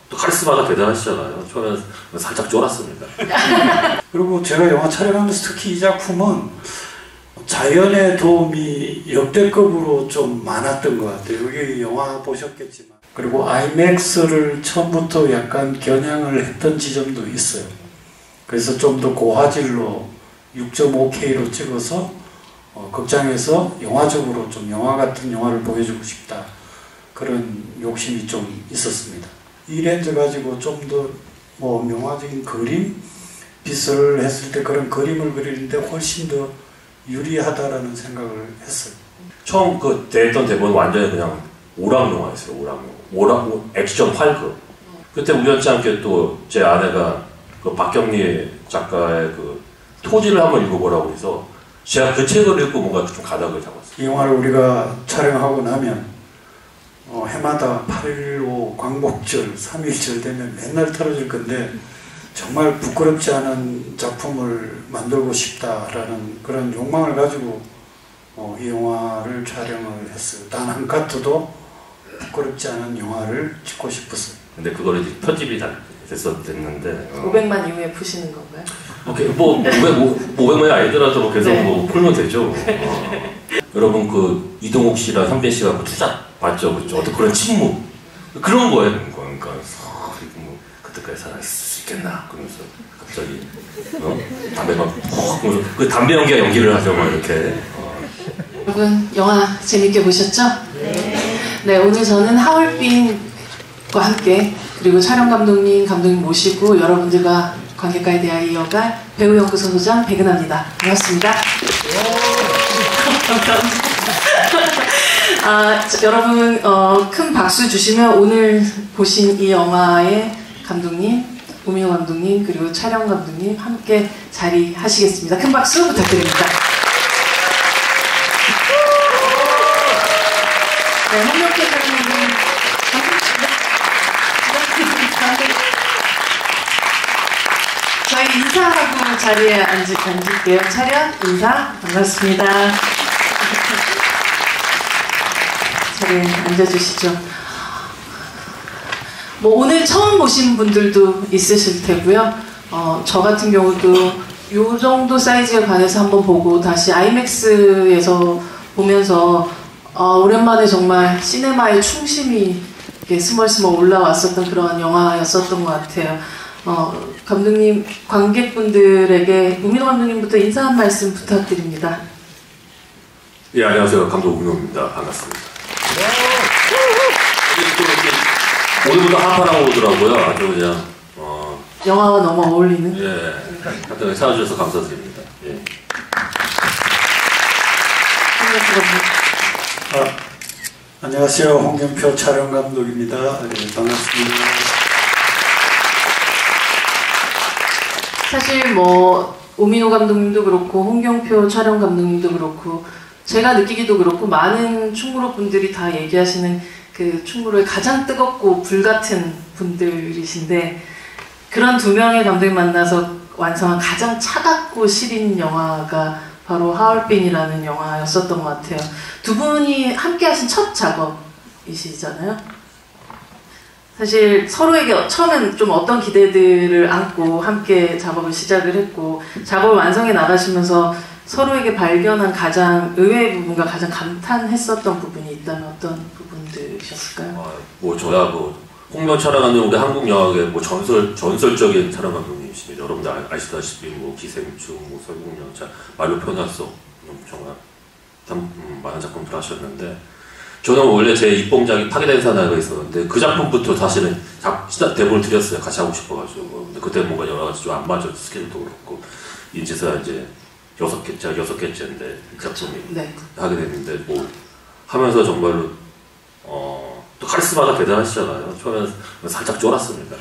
또 카리스마가 대단하시잖아요. 처음에는 살짝 쫄았습니다. 그리고 제가 영화 촬영하면서 특히 이 작품은 자연의 도움이 역대급으로 좀 많았던 것 같아요. 여기 영화 보셨겠지만. 그리고 아이맥스를 처음부터 약간 겨냥을 했던 지점도 있어요. 그래서 좀 더 고화질로 6.5K로 찍어서 극장에서 영화적으로 좀 영화 같은 영화를 보여주고 싶다. 그런 욕심이 좀 있었습니다. 이 렌즈 가지고 좀 더 뭐 명화적인 그림, 빗을 했을 때 그런 그림을 그리는데 훨씬 더 유리하다라는 생각을 했어요. 처음 그 대했던 대본은 완전히 그냥 오락 영화였어요. 오락 액션 활극. 그때 우연치 않게 또 제 아내가 그 박경리 작가의 그 토지를 한번 읽어보라고 해서 제가 그 책을 읽고 뭔가 좀 가닥을 잡았어요. 이 영화를 우리가 촬영하고 나면 해마다 8.15 광복절, 3.1절 되면 맨날 틀어질 건데 정말 부끄럽지 않은 작품을 만들고 싶다라는 그런 욕망을 가지고 이 영화를 촬영을 했어요. 단 한 카트도 부끄럽지 않은 영화를 찍고 싶었어요. 근데 그거를 이제 편집이 됐었는데 500만 이후에 푸시는 건가요? 뭐 500만이 아니더라도 뭐 계속 네. 뭐 풀면 되죠. 여러분 그 이동욱 씨랑 현빈 씨가 그 투자 봤죠, 그렇죠? 어떤 그런 침묵 그런 거예요, 그러니까 뭐 그때까지 살아있을 수 있겠나 그러면서 갑자기 담배만 그 담배 연기가 연기를 하죠, 막 이렇게. 여러분 영화 재밌게 보셨죠? 네, 오늘 저는 하얼빈과 함께 그리고 촬영 감독님 모시고 여러분들과 관객과의 대화 이어갈 배우 연구소 소장 백은하입니다. 반갑습니다. 여러분 큰 박수 주시면 오늘 보신 이 영화의 감독님, 우민호 감독님 그리고 촬영 감독님 함께 자리하시겠습니다. 큰 박수 부탁드립니다. 네, 홍명태 촬영감독님 저희 인사하고 자리에 앉을게요. 촬영 인사 반갑습니다. 자리에 앉아주시죠. 뭐 오늘 처음 보신 분들도 있으실 테고요. 저 같은 경우도 요 정도 사이즈에 관해서 한번 보고 다시 아이맥스에서 보면서 오랜만에 정말 시네마의 충심이 이렇게 스멀스멀 올라왔었던 그런 영화였었던 것 같아요. 감독님, 관객분들에게 우민호 감독님부터 인사 한 말씀 부탁드립니다. 예, 안녕하세요. 감독 우민호입니다. 반갑습니다. 오늘부터 한판하고 오더라고요. 아주 그냥 영화와 너무 어울리는. 예, 하여튼 찾아주셔서 감사드립니다. 예. 안녕하세요. 홍경표 촬영 감독입니다. 네, 반갑습니다. 사실 뭐 우민호 감독님도 그렇고 홍경표 촬영 감독님도 그렇고 제가 느끼기도 그렇고 많은 충무로 분들이 다 얘기하시는 그 충무로의 가장 뜨겁고 불같은 분들이신데 그런 두 명의 감독님 만나서 완성한 가장 차갑고 시린 영화가 바로 하얼빈이라는 영화였었던 것 같아요. 두 분이 함께 하신 첫 작업이시잖아요. 사실 서로에게 처음엔 좀 어떤 기대들을 안고 함께 작업을 시작을 했고 작업을 완성해 나가시면서 서로에게 발견한 가장 의외의 부분과 가장 감탄했었던 부분이 있다면 어떤 부분들이셨을까요? 뭐 저야 뭐 홍명 촬영하는 우리 한국 영화의 뭐 전설적인 촬영 감독님이십니다. 여러분들 아시다시피 뭐 기생충, 뭐 설국열차, 말로 표현할 수 없는 정말 많은 작품들 하셨는데 저는 원래 제 입봉작이 파괴된 사나이가 있었는데 그 작품부터 사실은 대본을 드렸어요. 같이 하고 싶어가지고. 근데 그때 뭔가 여러 가지 좀 안 맞아 스케줄도 그렇고 인지사 이제 6개째인데 이 작품이 네. 하게 됐는데 뭐 하면서 정말로 또 카리스마가 대단하시잖아요. 처음에는 살짝 쫄았습니다.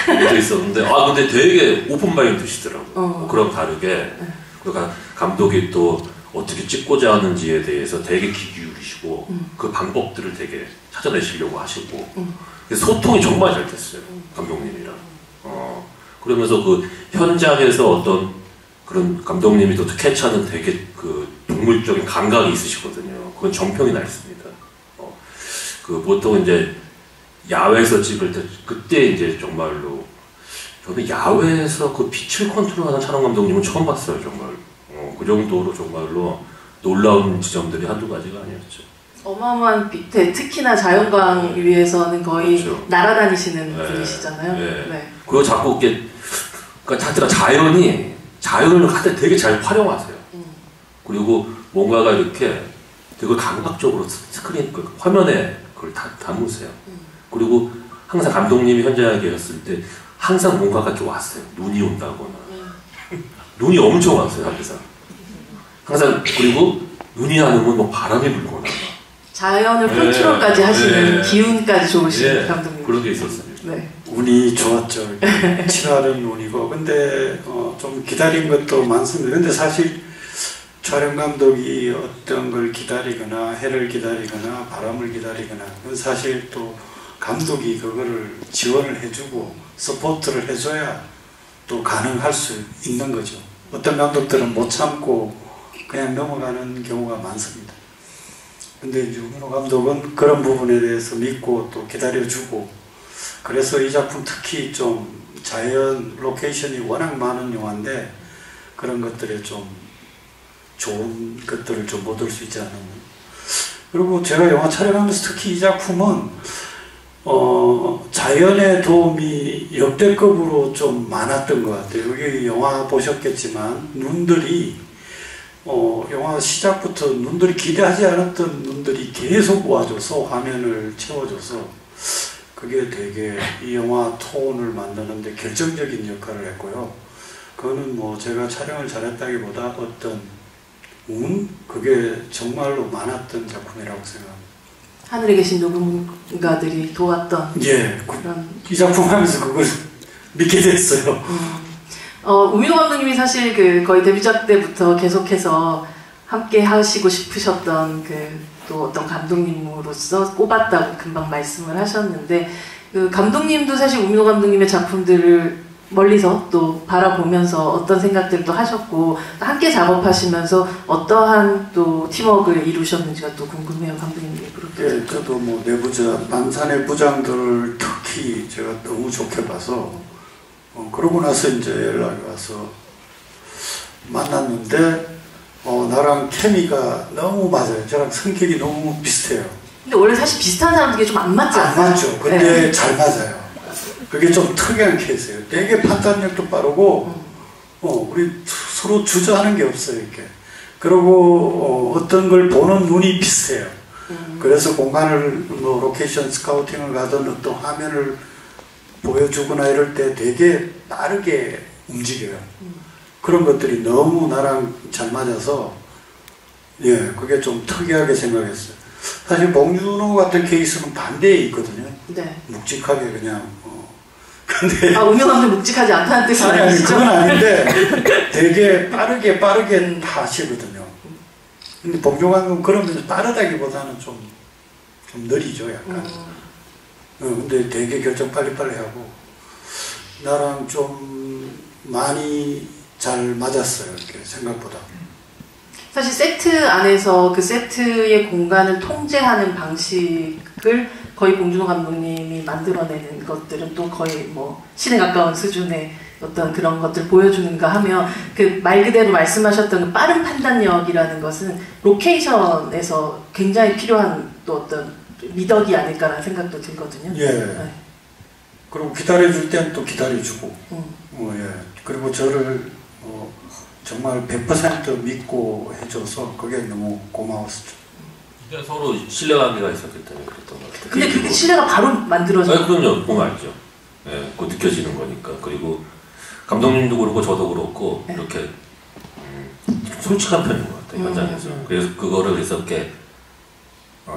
그것도 있었는데 근데 되게 오픈 마인드시더라고요. 그럼 다르게 그러니까 감독이 또 어떻게 찍고자 하는지에 대해서 되게 귀 기울이시고 그 방법들을 되게 찾아내시려고 하시고 소통이 정말 잘 됐어요. 감독님이랑. 그러면서 그 현장에서 어떤 그런 감독님이 또 캐치하는 되게 그 동물적인 감각이 있으시거든요. 그건 정평이 나 있습니다. 그 보통 이제 야외에서 찍을 때 그때 이제 정말로 저는 야외에서 그 빛을 컨트롤하는 촬영 감독님은 처음 봤어요. 정말 그 정도로 정말로 놀라운 지점들이 한두 가지가 아니었죠. 어마어마한 빛에 특히나 자연광 위에서는 거의 그렇죠. 날아다니시는 네. 분이시잖아요. 네. 네. 그리고 자꾸 이렇게 그러니까 자체가 자연을 하되 되게 잘 활용하세요. 그리고 뭔가가 이렇게 되게 감각적으로 스크린 그 화면에 그걸 다 담으세요. 그리고 항상 감독님이 현장에 계셨을 때 항상 뭔가가 이렇게 왔어요. 눈이 온다거나 눈이 엄청 왔어요. 항상 그리고 눈이 안 오면 뭐 바람이 불거나 자연을 컨트롤까지 하시는 기운까지 좋으신 감독님. 그런 게 있었어요. 네. 운이 좋았죠. 7월은 운이고 근데 좀 기다린 것도 많습니다. 근데 사실 촬영 감독이 어떤 걸 기다리거나 해를 기다리거나 바람을 기다리거나 그건 사실 또 감독이 그거를 지원을 해주고 서포트를 해줘야 또 가능할 수 있는 거죠. 어떤 감독들은 못 참고 그냥 넘어가는 경우가 많습니다. 근데 우민호 감독은 그런 부분에 대해서 믿고 또 기다려주고 그래서 이 작품 특히 좀 자연 로케이션이 워낙 많은 영화인데 그런 것들에 좀 좋은 것들을 좀 얻을 수 있지 않았나. 그리고 제가 영화 촬영하면서 특히 이 작품은 자연의 도움이 역대급으로 좀 많았던 것 같아요. 여기 영화 보셨겠지만 눈들이 영화 시작부터 눈들이 기대하지 않았던 눈들이 계속 와줘서 화면을 채워줘서 그게 되게 이 영화 톤을 만드는데 결정적인 역할을 했고요. 그거는 뭐 제가 촬영을 잘했다기보다 어떤 그게 정말로 많았던 작품이라고 생각합니다. 하늘에 계신 누군가들이 도왔던 그런 이 작품 하면서 그걸 믿게 됐어요. 우민호 감독님이 사실 거의 데뷔작 때부터 계속해서 함께 하시고 싶으셨던 또 어떤 감독님으로서 꼽았다고 금방 말씀을 하셨는데 감독님도 사실 우민호 감독님의 작품들을 멀리서 또 바라보면서 어떤 생각들도 하셨고 함께 작업하시면서 어떠한 또 팀워크를 이루셨는지가 또 궁금해요. 감독님 입으로. 저도 뭐 내부자 남산의 부장들을 특히 제가 너무 좋게 봐서 그러고 나서 이제 연락이 와서 만났는데 나랑 케미가 너무 맞아요. 저랑 성격이 너무 비슷해요. 근데 원래 사실 비슷한 사람들이 좀 안 맞지 않아요? 안 맞죠. 근데 잘 맞아요. 그게 좀 특이한 케이스예요. 되게 판단력도 빠르고 우리 서로 주저하는 게 없어요. 이렇게. 그리고 어떤 걸 보는 눈이 비슷해요. 그래서 공간을 뭐 로케이션 스카우팅을 가든 어떤 화면을 보여주거나 이럴 때 되게 빠르게 움직여요. 그런 것들이 너무 나랑 잘 맞아서 그게 좀 특이하게 생각했어요. 사실 봉준호 같은 케이스는 반대에 있거든요. 네. 묵직하게 그냥 근데 우민호 감독 묵직하지 않다는 뜻은 아니시죠? 그건 아닌데 되게 빠르게 다 하시거든요. 근데 봉준호 감독은 그런 면에서 빠르다기보다는 좀 느리죠 약간. 근데 되게 결정 빨리빨리 하고 나랑 좀 많이 잘 맞았어요. 이렇게 생각보다. 사실 세트 안에서 그 세트의 공간을 통제하는 방식을 거의 봉준호 감독님이 만들어내는 것들은 또 거의 뭐 신에 가까운 수준의 어떤 그런 것들 보여주는가 하면 말 그대로 말씀하셨던 그 빠른 판단력이라는 것은 로케이션에서 굉장히 필요한 또 어떤 미덕이 아닐까라는 생각도 들거든요. 네. 그리고 기다려줄 땐 또 기다려주고 그리고 저를 정말 100% 믿고 해줘서 그게 너무 고마웠었죠. 서로 신뢰관계가 있었기 때문에 그랬던 것 같아요. 근데 그 신뢰가 바로 만들어져요? 그럼요. 보면 알죠. 그거 느껴지는 거니까. 그리고 감독님도 그렇고 저도 그렇고 이렇게 솔직한 편인 것 같아요. 현장에서. 그래서 그거를 이렇게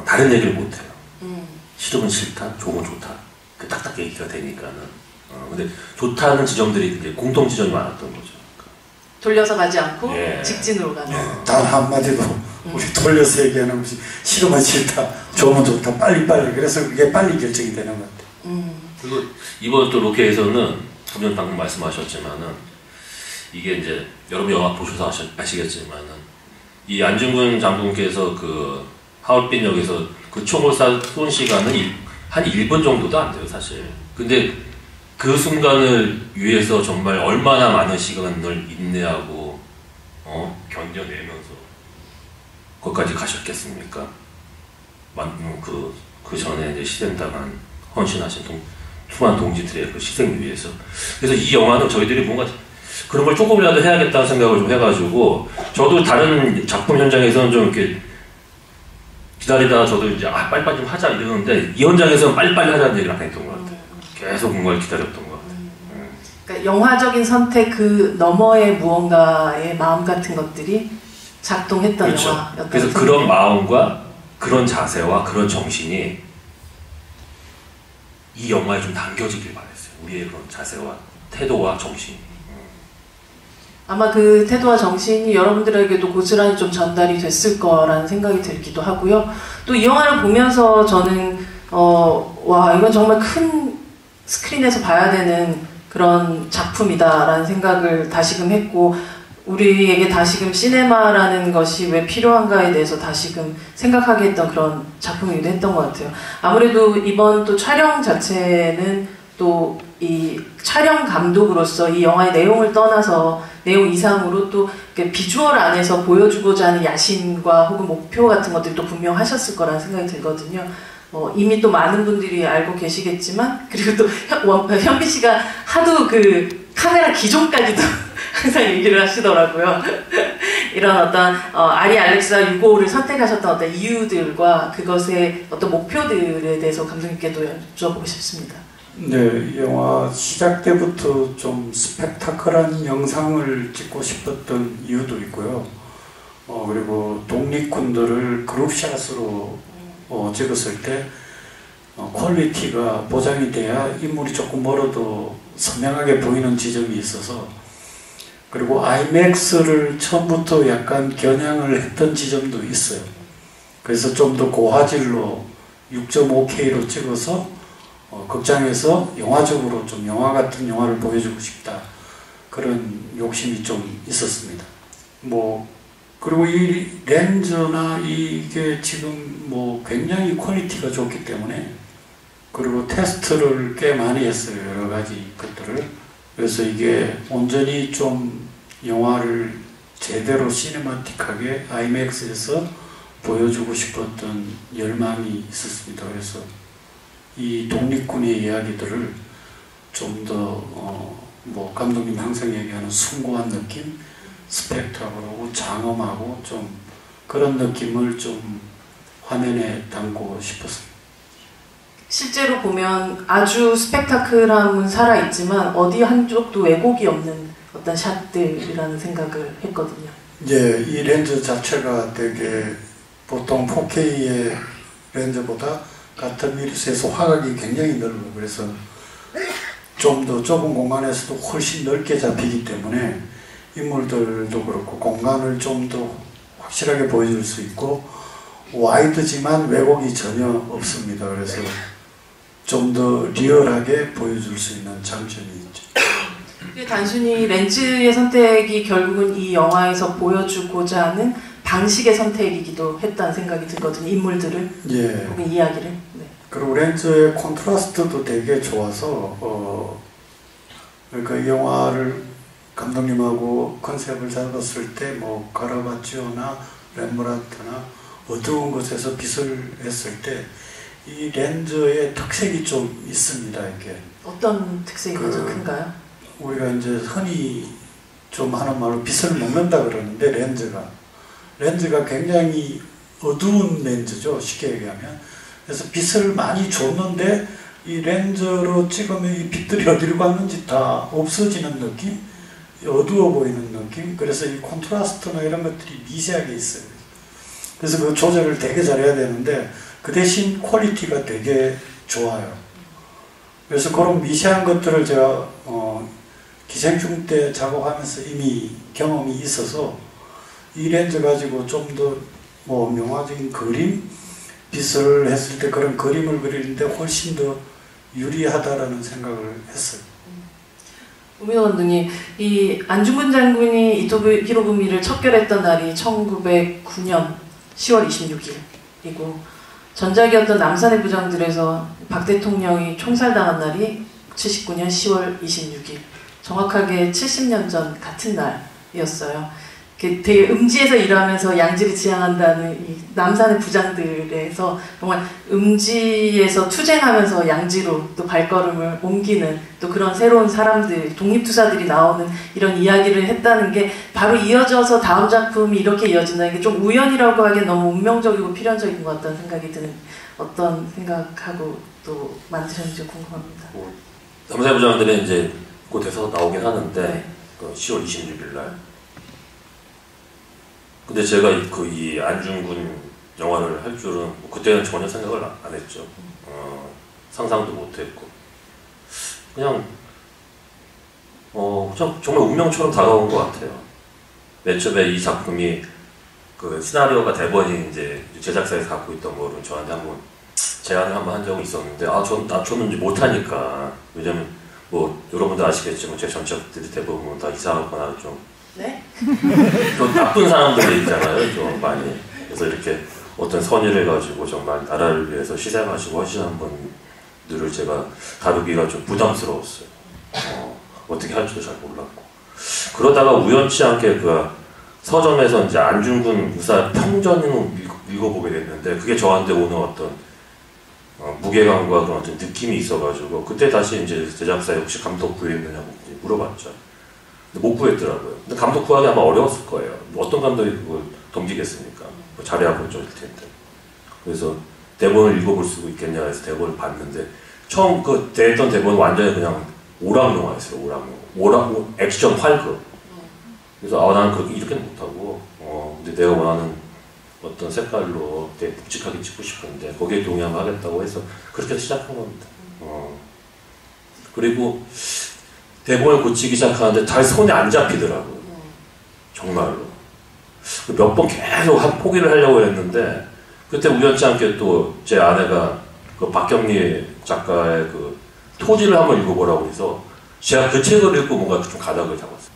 다른 얘기를 못해요. 싫으면 싫다, 좋으면 좋다. 딱딱 얘기가 되니까는. 근데 좋다는 지점들이 이제 공통 지점이 많았던 거죠. 돌려서 가지 않고 직진으로 가는. 단 한마디도 우리 돌려서 얘기하는 것이 싫으면 싫다, 좋으면 좋다, 빨리빨리. 그래서 그게 빨리 결정이 되는 것 같아요. 그리고 이번 또 로케에서는 분명 방금 말씀하셨지만은 이게 이제 여러분 영화 보셔서 아시겠지만은 이 안중근 장군께서 그 하얼빈 역에서 그 총을 쏜 시간은 한 1분 정도도 안 돼요, 사실. 근데 그 순간을 위해서 정말 얼마나 많은 시간을 인내하고 견뎌내면서 거기까지 가셨겠습니까? 그 전에 이제 희생당한 헌신하신 수많은 동지들의 그 희생 위해서. 그래서 이 영화는 저희들이 뭔가 그런 걸 조금이라도 해야겠다는 생각을 좀 해가지고, 저도 다른 작품 현장에서는 좀 이렇게 기다리다가 저도 이제 빨리빨리 좀 하자 이러는데, 이 현장에서는 빨리빨리 하자는 얘기를 안 했던 것 같아요. 계속 뭔가를 기다렸던 것 같아요. 그러니까 영화적인 선택 그 너머의 무언가의 마음 같은 것들이 작동했던 그렇죠. 영화였던. 그래서 그런 마음과 그런 자세와 그런 정신이 이 영화에 좀 담겨지길 바랬어요. 우리의 그런 자세와 태도와 정신. 아마 그 태도와 정신이 여러분들에게도 고스란히 좀 전달이 됐을 거라는 생각이 들기도 하고요. 또 이 영화를 보면서 저는 와, 이건 정말 큰 스크린에서 봐야 되는 그런 작품이다라는 생각을 다시금 했고, 우리에게 다시금 시네마라는 것이 왜 필요한가에 대해서 다시금 생각하게 했던 그런 작품이기도 했던 것 같아요. 아무래도 이번 또 촬영 자체는 또 이 촬영 감독으로서 이 영화의 내용을 떠나서 내용 이상으로 또 비주얼 안에서 보여주고자 하는 야심과 혹은 목표 같은 것들이 또 분명하셨을 거라는 생각이 들거든요. 이미 또 많은 분들이 알고 계시겠지만, 그리고 또 현빈 씨가 하도 그 카메라 기종까지도 항상 얘기를 하시더라고요. 이런 어떤 아리 알렉스와 655를 선택하셨던 어떤 이유들과 그것의 어떤 목표들에 대해서 감독님께도 여쭤보고 싶습니다. 네, 영화 시작 때부터 좀 스펙타클한 영상을 찍고 싶었던 이유도 있고요. 그리고 독립군들을 그룹샷으로 찍었을 때 퀄리티가 보장이 돼야 인물이 조금 멀어도 선명하게 보이는 지점이 있어서, 그리고 아이맥스를 처음부터 약간 겨냥을 했던 지점도 있어요. 그래서 좀 더 고화질로 6.5K로 찍어서 극장에서 영화적으로 좀 영화 같은 영화를 보여주고 싶다, 그런 욕심이 좀 있었습니다. 그리고 이 렌즈나 이게 지금 굉장히 퀄리티가 좋기 때문에, 그리고 테스트를 꽤 많이 했어요, 여러 가지 것들을. 그래서 이게 온전히 좀 영화를 제대로 시네마틱하게 아이맥스에서 보여주고 싶었던 열망이 있었습니다. 그래서 이 독립군의 이야기들을 좀 더 감독님 항상 얘기하는 숭고한 느낌, 스펙타클하고 장엄하고 좀 그런 느낌을 좀 화면에 담고 싶었습니다. 실제로 보면 아주 스펙타클함은 살아있지만 어디 한쪽도 왜곡이 없는 어떤 샷들이라는 생각을 했거든요. 예, 이 렌즈 자체가 되게 보통 4K의 렌즈보다 같은 미리스에서 화각이 굉장히 넓어요. 그래서 좀 더 좁은 공간에서도 훨씬 넓게 잡히기 때문에 인물들도 그렇고 공간을 좀 더 확실하게 보여줄 수 있고, 와이드지만 왜곡이 전혀 없습니다. 그래서 좀 더 리얼하게 보여줄 수 있는 장점이 있죠. 단순히 렌즈의 선택이 결국은 이 영화에서 보여주고자 하는 방식의 선택이기도 했다는 생각이 들거든요. 인물들을, 예. 혹은 이야기를. 네. 그리고 렌즈의 콘트라스트도 되게 좋아서 그러니까 이 영화를 감독님하고 컨셉을 잡았을 때 카라바치오나 렘브란트나 어두운 곳에서 빛을 했을 때 이 렌즈의 특색이 좀 있습니다. 이게 어떤 특색이 가장 큰가요? 우리가 이제 흔히 좀 하는 말로 빛을 먹는다 그러는데, 렌즈가 굉장히 어두운 렌즈죠, 쉽게 얘기하면. 그래서 빛을 많이 줬는데 이 렌즈로 찍으면 이 빛들이 어디로 갔는지 다 없어지는 느낌, 어두워 보이는 느낌. 그래서 이 콘트라스트나 이런 것들이 미세하게 있어요. 그래서 그 조절을 되게 잘해야 되는데 그 대신 퀄리티가 되게 좋아요. 그래서 그런 미세한 것들을 제가 기생충 때 작업하면서 이미 경험이 있어서 이 렌즈 가지고 좀 더 명화적인 그림, 빛을 했을 때 그런 그림을 그리는데 훨씬 더 유리하다라는 생각을 했어요. 우민호 감독님, 이 안중근 장군이 이토부 히로부미를 척결했던 날이 1909년 10월 26일이고 전작이었던 남산의 부장들에서 박 대통령이 총살당한 날이 79년 10월 26일, 정확하게 70년 전 같은 날이었어요. 되게 음지에서 일하면서 양지를 지향한다는 이 남산의 부장들에서 정말 음지에서 투쟁하면서 양지로 또 발걸음을 옮기는 또 그런 새로운 사람들, 독립투사들이 나오는 이런 이야기를 했다는 게 바로 이어져서 다음 작품이 이렇게 이어진다는 게 좀 우연이라고 하기엔 너무 운명적이고 필연적인 것 같다는 생각이 드는, 어떤 생각하고 또 만드셨는지 궁금합니다. 남산의 부장들이 이제 곳에서 나오긴 하는데 네. 10월 26일 날. 근데 제가 이 안중근 영화를 할 줄은 그때는 전혀 생각을 안 했죠. 상상도 못했고 그냥 정말 운명처럼 다가온 것 같아요. 맨 처음에 이 작품이 그 시나리오가 대본이 이제 제작사에서 갖고 있던 거를 저한테 한번 제안을 한번 한 적이 있었는데 저는 이제 못하니까, 왜냐면 뭐 여러분들 아시겠지만 제 전작들이 대부분 다 이상하거나 좀 네? 좀 나쁜 사람들이 있잖아요, 좀 많이. 그래서 이렇게 어떤 선의를 가지고 정말 나라를 위해서 희생하시고 헌신한 분들을 제가 다루기가 좀 부담스러웠어요. 어떻게 할지도 잘 몰랐고. 그러다가 우연치 않게 그 서점에서 이제 안중근 의사 평전을 읽어보게 됐는데, 그게 저한테 오는 어떤 무게감과 그런 어떤 느낌이 있어가지고, 그때 다시 이제 제작사에 혹시 감독 구했느냐고 물어봤죠. 근데 못 구했더라고요. 근데 감독 구하기 아마 어려웠을 거예요. 어떤 감독이 그걸 덤비겠습니까? 뭐 잘해야 볼 줄 텐데. 그래서 대본을 읽어볼 수 있겠냐 해서 대본을 봤는데, 처음 했던 대본은 완전히 그냥 오락 영화였어요. 오락 액션 활극. 그래서 나는 그렇게 이렇게는 못하고, 근데 내가 원하는 어떤 색깔로 되게 묵직하게 찍고 싶은데 거기에 동의하겠다고 해서 그렇게 시작한 겁니다. 그리고 대본을 고치기 시작하는데 잘 손에 안 잡히더라고요. 정말로. 몇 번 계속 포기를 하려고 했는데, 그때 우연치 않게 또 제 아내가 그 박경리 작가의 그 토지를 한번 읽어보라고 해서 제가 그 책을 읽고 뭔가 좀 가닥을 잡았어요.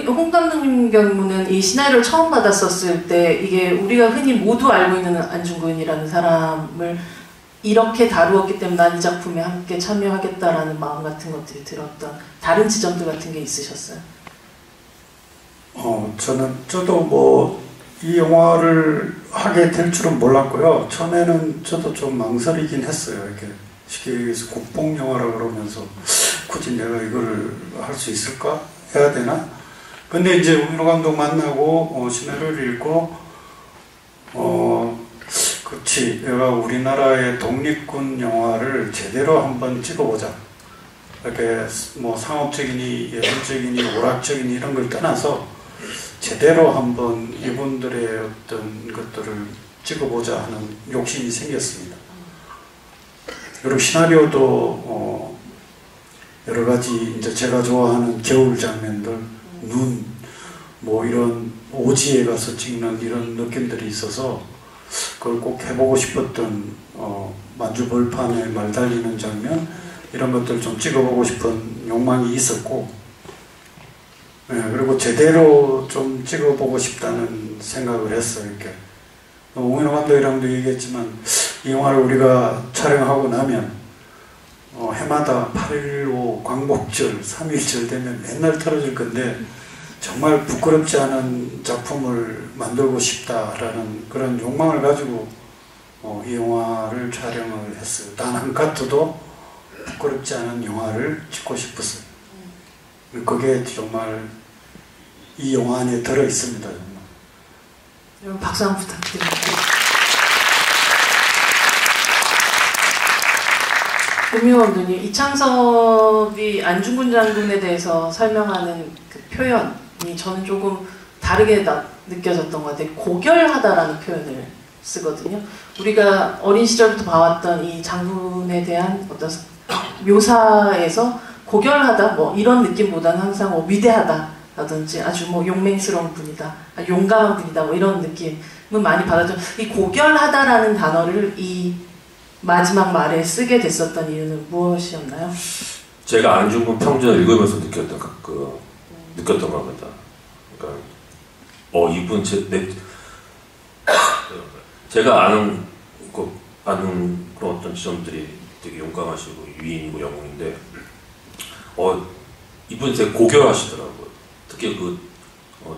홍 감독님 경우는 이 시나리오를 처음 받았었을 때 이게 우리가 흔히 모두 알고 있는 안중근이라는 사람을 이렇게 다루었기 때문에 난 이 작품에 함께 참여하겠다라는 마음 같은 것들이 들었던 다른 지점들 같은 게 있으셨어요? 저도 뭐 이 영화를 하게 될 줄은 몰랐고요. 처음에는 저도 좀 망설이긴 했어요. 이렇게 쉽게 얘기해서 국뽕 영화라 그러면서 굳이 내가 이걸 할 수 있을까? 해야 되나? 근데 이제 우민호 감독 만나고 시나리오를 읽고 그렇지, 내가 우리나라의 독립군 영화를 제대로 한번 찍어보자. 이렇게 뭐 상업적이니 예술적이니 오락적이니 이런 걸 떠나서 제대로 한번 이분들의 어떤 것들을 찍어보자 하는 욕심이 생겼습니다. 그리고 시나리오도 여러 가지 이제 제가 좋아하는 겨울 장면들, 눈, 뭐 이런 오지에 가서 찍는 이런 느낌들이 있어서 그걸 꼭 해보고 싶었던 만주 벌판에 말 달리는 장면, 이런 것들 좀 찍어보고 싶은 욕망이 있었고, 그리고 제대로 좀 찍어보고 싶다는 생각을 했어요. 이렇게 오민호 감독이랑도 얘기했지만, 이 영화를 우리가 촬영하고 나면 해마다 8.15 광복절, 3.1절 되면 맨날 틀어질 건데 정말 부끄럽지 않은 작품을 만들고 싶다라는 그런 욕망을 가지고 이 영화를 촬영을 했어요. 단 한 카트도 부끄럽지 않은 영화를 찍고 싶었어요. 그게 정말 이 영화 안에 들어있습니다. 정말. 여러분 박수 한번 부탁드립니다. 우민호 감독님, 이창섭이 안중근 장군에 대해서 설명하는 그 표현이 저는 조금 다르게 느껴졌던 것 같아요. 고결하다라는 표현을 쓰거든요. 우리가 어린 시절부터 봐왔던 이 장군에 대한 어떤 묘사에서 고결하다 뭐 이런 느낌보다는 항상 위대하다라든지 아주 뭐 용맹스러운 분이다, 용감한 분이다 뭐 이런 느낌은 많이 받았죠. 이 고결하다라는 단어를 이 마지막 말에 쓰게 됐었던 이유는 무엇이었나요? 제가 안중근 평전을 읽으면서 느꼈던 겁니다. 그러니까 이분 제가 아는 하는 그런 어떤 지점들이 되게 용감하시고 위인이고 영웅인데 이분이 되게 고결하시더라고요. 특히 그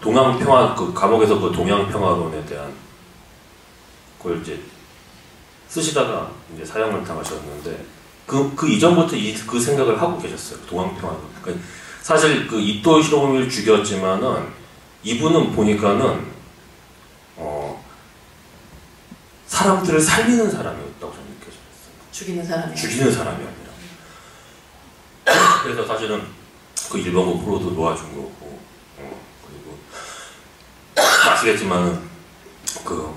동양평화 그 감옥에서 그 동양평화론에 대한 그걸 이제 쓰시다가 이제 사형을 당하셨는데 그 이전부터 그 생각을 하고 계셨어요. 동양평화론. 그러니까 사실 그 이토 히로부미를 죽였지만은 이분은 보니까는 사람들을 살리는 사람이었다고 저는 느껴졌어요. 죽이는 사람이. 죽이는 사람이 아니라. 그래서 사실은 그 일본군 포로도 놓아준 거고, 그리고 아시겠지만은 그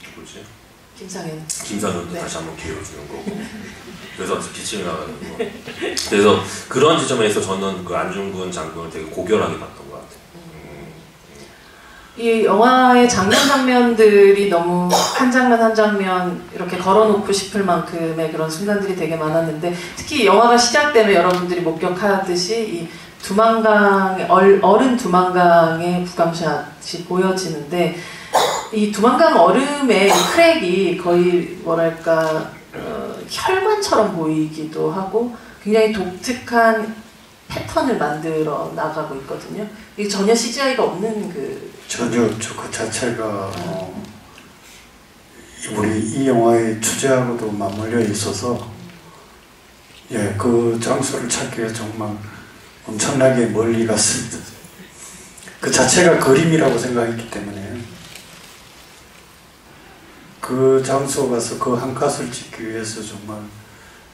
누구지? 김상현도 네. 다시 한번 기회를 주는 거고. 그래서 기침이 나가는 거. 그래서 그런 지점에서 저는 그 안중근 장군을 되게 고결하게 봤던 것 같아요. 이 영화의 장면들이 너무 한 장면 한 장면 이렇게 걸어놓고 싶을 만큼의 그런 순간들이 되게 많았는데 특히 영화가 시작되면 여러분들이 목격하듯이 이 두만강 얼음 두만강의 부감샷이 보여지는데 이 두만강 얼음의 크랙이 거의 뭐랄까 혈관처럼 보이기도 하고 굉장히 독특한 패턴을 만들어 나가고 있거든요. 이게 전혀 CGI가 없는 전혀 그 자체가 우리 이 영화의 주제하고도 맞물려 있어서 그 장소를 찾기에 정말 엄청나게 멀리 갔습니다. 그 자체가 그림이라고 생각했기 때문에 그 장소 가서 그 한 컷을 찍기 위해서 정말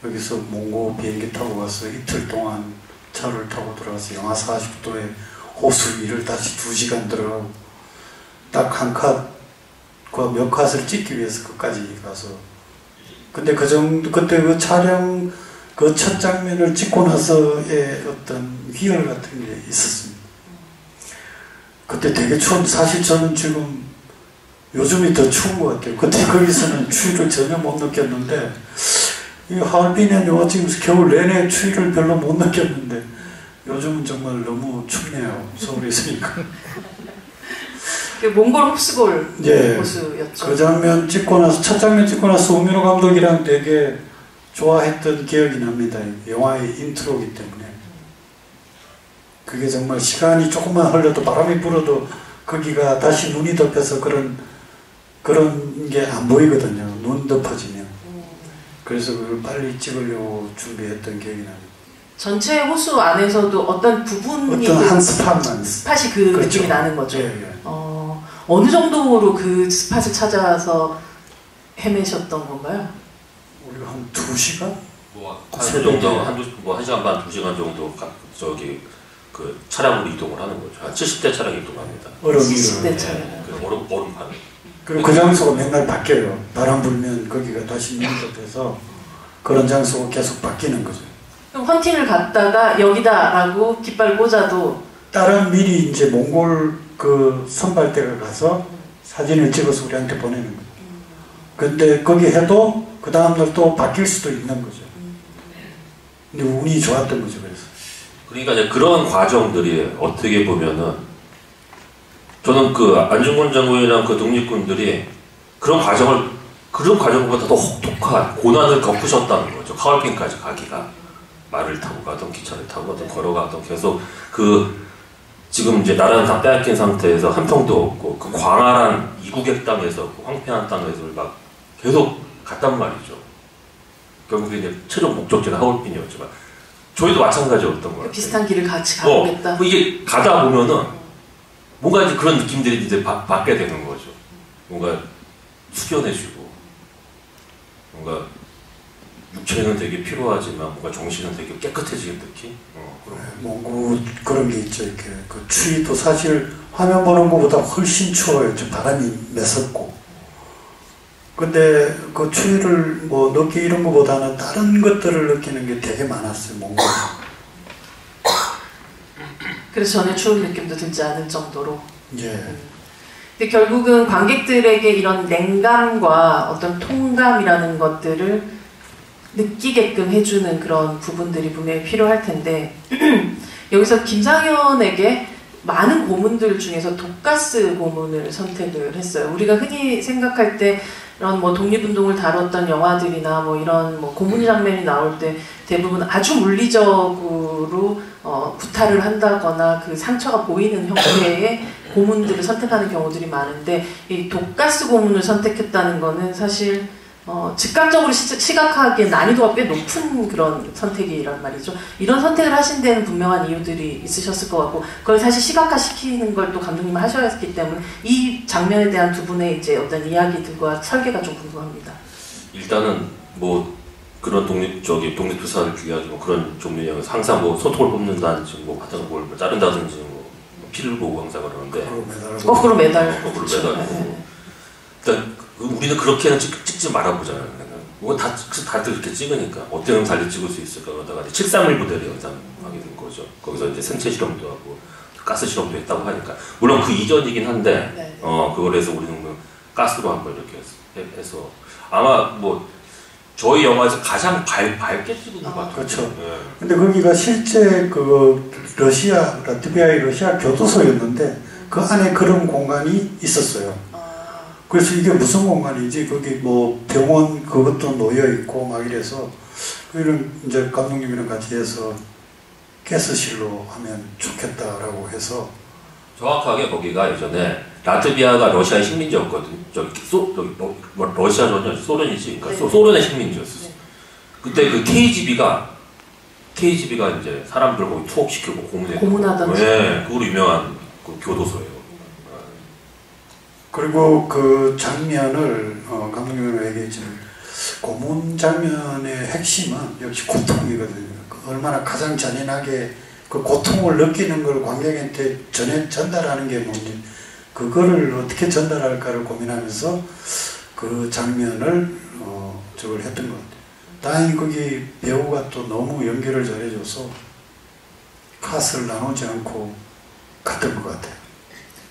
여기서 몽고 비행기 타고 가서 이틀 동안 차를 타고 들어가서 영하 40도에 호수 위를 다시 2시간 들어가고 딱 한 컷과 몇 컷을 찍기 위해서 끝까지 가서 근데 그때 그 촬영 그 첫 장면을 찍고 나서의 어떤 희열 같은 게 있었습니다. 그때 되게 사실 저는 지금 요즘이 더 추운 것 같아요. 그때 거기서는 추위를 전혀 못 느꼈는데 이 하얼빈의 영화 찍으면서 겨울 내내 추위를 별로 못 느꼈는데 요즘은 정말 너무 춥네요. 서울에 있으니까. 그 몽골 흡수골 호수였죠. 그 장면 찍고 나서 첫 장면 찍고 나서 우민호 감독이랑 되게 좋아했던 기억이 납니다. 영화의 인트로이기 때문에 그게 정말 시간이 조금만 흘러도 바람이 불어도 거기가 다시 눈이 덮여서 그런 게 안 보이거든요. 눈 덮어지면. 그래서 그걸 빨리 찍으려고 준비했던 기억이 납니다. 전체 호수 안에서도 어떤 부분이 어떤 한 스팟만 스팟이 그렇죠. 느낌이 나는 거죠. 예. 어느 정도로 그 스팟을 찾아서 헤매셨던 건가요? 우리가 한 2시간? 한 정도, 한 시간 반, 2시간 정도 그 차량으로 이동을 하는 거죠. 한 70대 차량 이동합니다. 70대 차량. 얼음판. 그리고 그 장소가 맨날 바뀌어요. 바람 불면 거기가 다시 눈이 덮여서 그런 장소가 계속 바뀌는 거죠. 그럼 헌팅을 갔다가 여기다라고 깃발 꽂아도 다른 미리 이제 몽골 그 선발대가 가서 사진을 찍어서 우리한테 보내는 거죠. 근데 거기 해도 그 다음날 또 바뀔 수도 있는 거죠. 근데 운이 좋았던 거죠. 그래서. 그러니까 이제 그런 과정들이 어떻게 보면은 저는 그 안중근 장군이랑 그 독립군들이 그런 과정보다 더 혹독한 고난을 겪으셨다는 거죠. 하얼빈까지 가기가 말을 타고 가던 기차를 타고 가던 걸어가던 계속 지금 이제 나라는 다 빼앗긴 상태에서 한 평도 없고 그 광활한 이국의 땅에서 그 황폐한 땅에서 막 계속 갔단 말이죠. 결국에 이제 최종 목적지는 하얼빈이었지만 저희도 마찬가지였던 것 같아요. 비슷한 길을 같이 가보겠다. 이게 가다 보면은 뭔가 이제 그런 느낌들이 이제 받게 되는 거죠. 뭔가 숙연해지고, 뭔가 육체는 되게 피로하지만 뭔가 정신은 되게 깨끗해지는 느낌? 몽고 그런 게 있죠. 이렇게 그 추위도 사실 화면 보는 것보다 훨씬 추워요. 좀 바람이 매섭고. 근데 그 추위를 뭐 느끼 이런 것보다는 다른 것들을 느끼는 게 되게 많았어요. 몽고. 그래서 전혀 추운 느낌도 들지 않을 정도로. 예. 근데 결국은 관객들에게 이런 냉감과 어떤 통감이라는 것들을 느끼게끔 해주는 그런 부분들이 분명히 필요할 텐데 여기서 김상현에게 많은 고문들 중에서 독가스 고문을 선택을 했어요. 우리가 흔히 생각할 때 이런 뭐 독립운동을 다뤘던 영화들이나 뭐 이런 뭐 고문 장면이 나올 때 대부분 아주 물리적으로 구타를 한다거나 그 상처가 보이는 형태의 고문들을 선택하는 경우들이 많은데 이 독가스 고문을 선택했다는 거는 사실 즉각적으로 시각하기에 난이도가 꽤 높은 그런 선택이란 말이죠. 이런 선택을 하신 데는 분명한 이유들이 있으셨을 것 같고, 그걸 사실 시각화시키는 걸 또 감독님은 하셔야했기 때문에 이 장면에 대한 두 분의 이제 어떤 이야기들과 설계가 좀 궁금합니다. 일단은 뭐 그런 독립투사를 위한 뭐 그런 종류의 영화에서 항상 뭐 손톱을 뽑는다든지 뭐 같은 걸 자른다든지 뭐 피를 보고 항상 그러는데 거꾸로 매달. 거꾸로 매달고. 일단 우리는 그렇게는 찍지 말아보잖아요. 뭐 다들 이렇게 찍으니까 어떻게 하면 달리 찍을 수 있을까 그러다가 731 모델을 연상하게 된 거죠. 거기서 이제 생체 실험도 하고 가스 실험도 했다고 하니까 물론 그 이전이긴 한데 그걸 해서 우리는 뭐 가스로 한번 이렇게 해서 아마 뭐 저희 영화에서 가장 밝게 찍은 것 같아요. 그렇죠. 네. 근데 거기가 실제 그 라트비아의 러시아 교도소였는데 그 안에 그런 공간이 있었어요. 그래서 이게 무슨 공간이지? 거기 뭐 병원 그것도 놓여 있고 막 이래서 우리는 이제 감독님이랑 같이 해서 가스실로 하면 좋겠다라고 해서 정확하게 거기가 예전에 라트비아가 러시아의 식민지였거든요. 러시아전이 소련이지, 그러니까 소련의 식민지였어요. 그때 그 KGB가 이제 사람들 거기 투옥시키고 고문하던 네, 그걸로 유명한 그 교도소예요. 그리고 그 장면을 감독님이 얘기했지만 고문 장면의 핵심은 역시 고통이거든요. 얼마나 가장 잔인하게 그 고통을 느끼는 걸 관객한테 전달하는 게 뭔지 그거를 어떻게 전달할까를 고민하면서 그 장면을 저걸 했던 것 같아요. 다행히 거기 배우가 또 너무 연기를 잘해줘서 컷을 나누지 않고 갔던 것 같아요.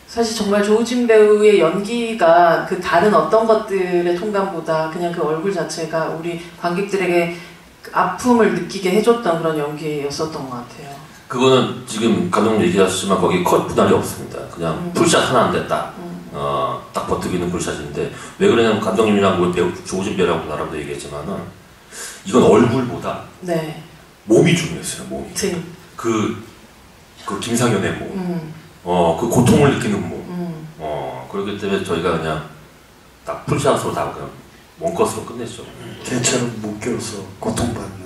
사실 정말 조우진 배우의 연기가 그 다른 어떤 것들의 통감보다 그냥 그 얼굴 자체가 우리 관객들에게 아픔을 느끼게 해줬던 그런 연기였었던 것 같아요. 그거는 지금 감독님 얘기하셨지만 거기 컷 분할이 없습니다. 그냥 풀샷 하나인데 딱 버티기는 풀샷인데 왜 그러냐면 감독님이랑 뭐 배우 조우진 배우라고 나라도 얘기했지만은 이건 얼굴보다 몸이 중요했어요. 몸이. 그 김상현의 몸. 그 고통을 느끼는 몸. 그렇기 때문에 저희가 그냥 딱 풀샷으로 다 그냥 원컷으로 끝냈죠. 개처럼 묶여서 고통받는.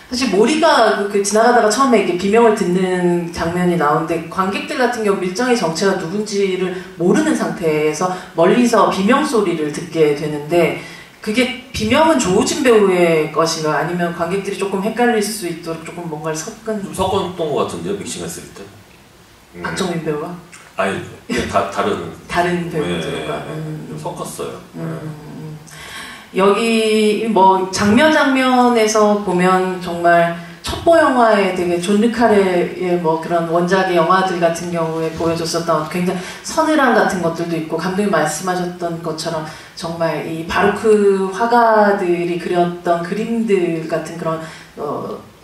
사실 모리가 지나가다가 처음에 이렇게 비명을 듣는 장면이 나오는데 관객들 같은 경우 밀정의 정체가 누군지를 모르는 상태에서 멀리서 비명 소리를 듣게 되는데 그게 비명은 조우진 배우의 것인가 아니면 관객들이 조금 헷갈릴 수 있도록 조금 뭔가를 섞은 것 같은데요, 믹싱했을 때. 박정민 배우가? 아니, 다른 배우들과 좀 섞었어요. 여기 뭐 장면에서 보면 정말 첩보 영화에 되게 존 르카레의 뭐 그런 원작의 영화들 같은 경우에 보여줬었던 굉장히 서늘함 같은 것들도 있고 감독님 말씀하셨던 것처럼 정말 이 바로크 화가들이 그렸던 그림들 같은 그런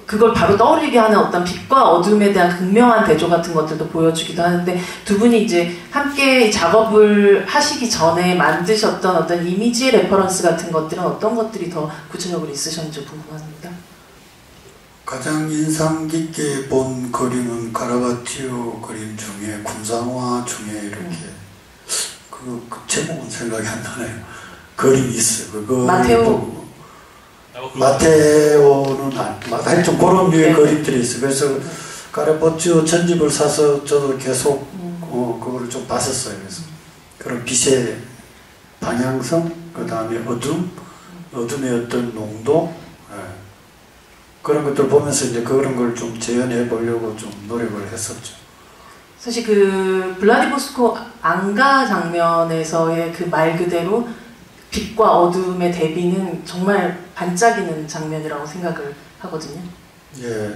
그걸 바로 떠올리게 하는 어떤 빛과 어둠에 대한 극명한 대조 같은 것들도 보여주기도 하는데 두 분이 이제 함께 작업을 하시기 전에 만드셨던 어떤 이미지의 레퍼런스 같은 것들은 어떤 것들이 더 구체적으로 있으셨는지 궁금합니다. 가장 인상 깊게 본 그림은 카라바티오 그림 중에 군상화 중에 이렇게 그 제목은 생각이 안 나네요. 그림이 있어요. 마테오. 마테오는 하여튼 그런 류의 그림들이 있어요. 그래서 카라바티오 전집을 사서 저도 계속 그거를 좀 봤었어요. 그래서 그런 빛의 방향성, 그 다음에 어둠의 어떤 농도, 그런 것들 보면서 이제 그런 걸 좀 재현해 보려고 좀 노력을 했었죠. 사실 그 블라디보스토크 안가 장면에서의 그 말 그대로 빛과 어둠의 대비는 정말 반짝이는 장면이라고 생각을 하거든요. 예.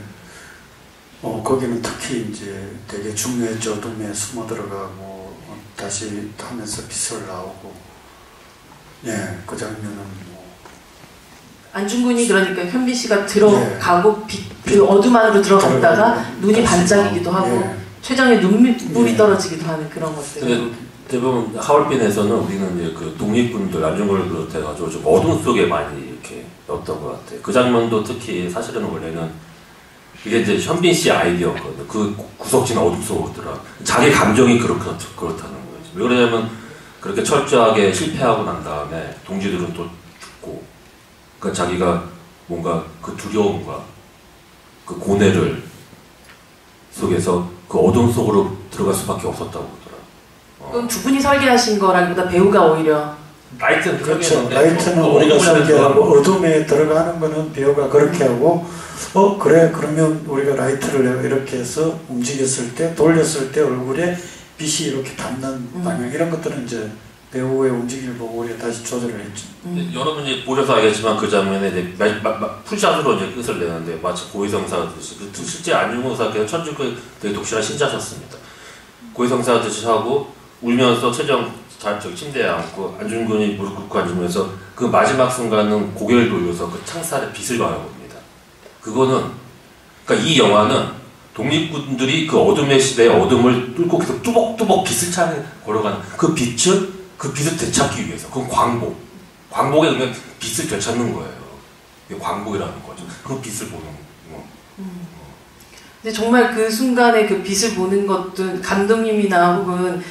거기는 특히 이제 되게 중요했죠. 어둠에 숨어 들어가고 다시 하면서 빛을 나오고. 예, 그 장면은 안중근이 그러니까 현빈 씨가 들어가고 그 어둠 안으로 들어갔다가 눈이 반짝이기도 하고 최정의 눈물이 떨어지기도 하는 그런 것들. 근데 대부분 하얼빈에서는 우리는 이제 그 독립군들 안중근을 비롯해가지고 좀 어둠 속에 많이 이렇게 넣었던 것 같아요. 그 장면도 특히 사실은 원래는 이게 이제 현빈 씨 아이디어거든요. 그 구석진 어둠 속으로 들어가. 자기 감정이 그렇다는 거죠. 왜 그러냐면 그렇게 철저하게 실패하고 난 다음에 동지들은 또 죽고, 그러니까 자기가 뭔가 그 두려움과 그 고뇌를 속에서 그 어둠 속으로 들어갈 수밖에 없었다고 그러더라고요. 그럼 두 분이 설계하신 거라기보다 배우가 오히려 라이트는 그렇죠. 라이트는 우리가 설계하고 어둠에 들어가는 거는 배우가 그렇게 하고 그래 그러면 우리가 라이트를 이렇게 해서 움직였을 때 돌렸을 때 얼굴에 빛이 이렇게 닿는 방향 이런 것들은 이제 배우의 움직임을 보고 우리가 다시 조절을 했죠. 여러분이 보셔서 알겠지만 그 장면에 이제 풀샷으로 이제 끝을 내는데 마치 고위성사 하듯이 실제 안중근 의사께서 천주교 되게 독실한 신자셨습니다. 고위성사 하듯이 하고 울면서 최정 침대에 앉고 안중근이 무릎 꿇고 앉으면서 그 마지막 순간은 고개를 돌려서 그 창살에 빛을 바라봅니다. 그거는 그러니까 이 영화는 독립군들이 그 어둠의 시대의 어둠을 뚫고 계속 뚜벅뚜벅 빛을 찾는 걸어가는 그 빛을 되찾기 위해서 그건 광복에 그냥 빛을 되찾는 거예요. 이게 광복이라는 거죠. 그 빛을 보는 거. 근데 정말 그 순간에 그 빛을 보는 것도 감독님이나 혹은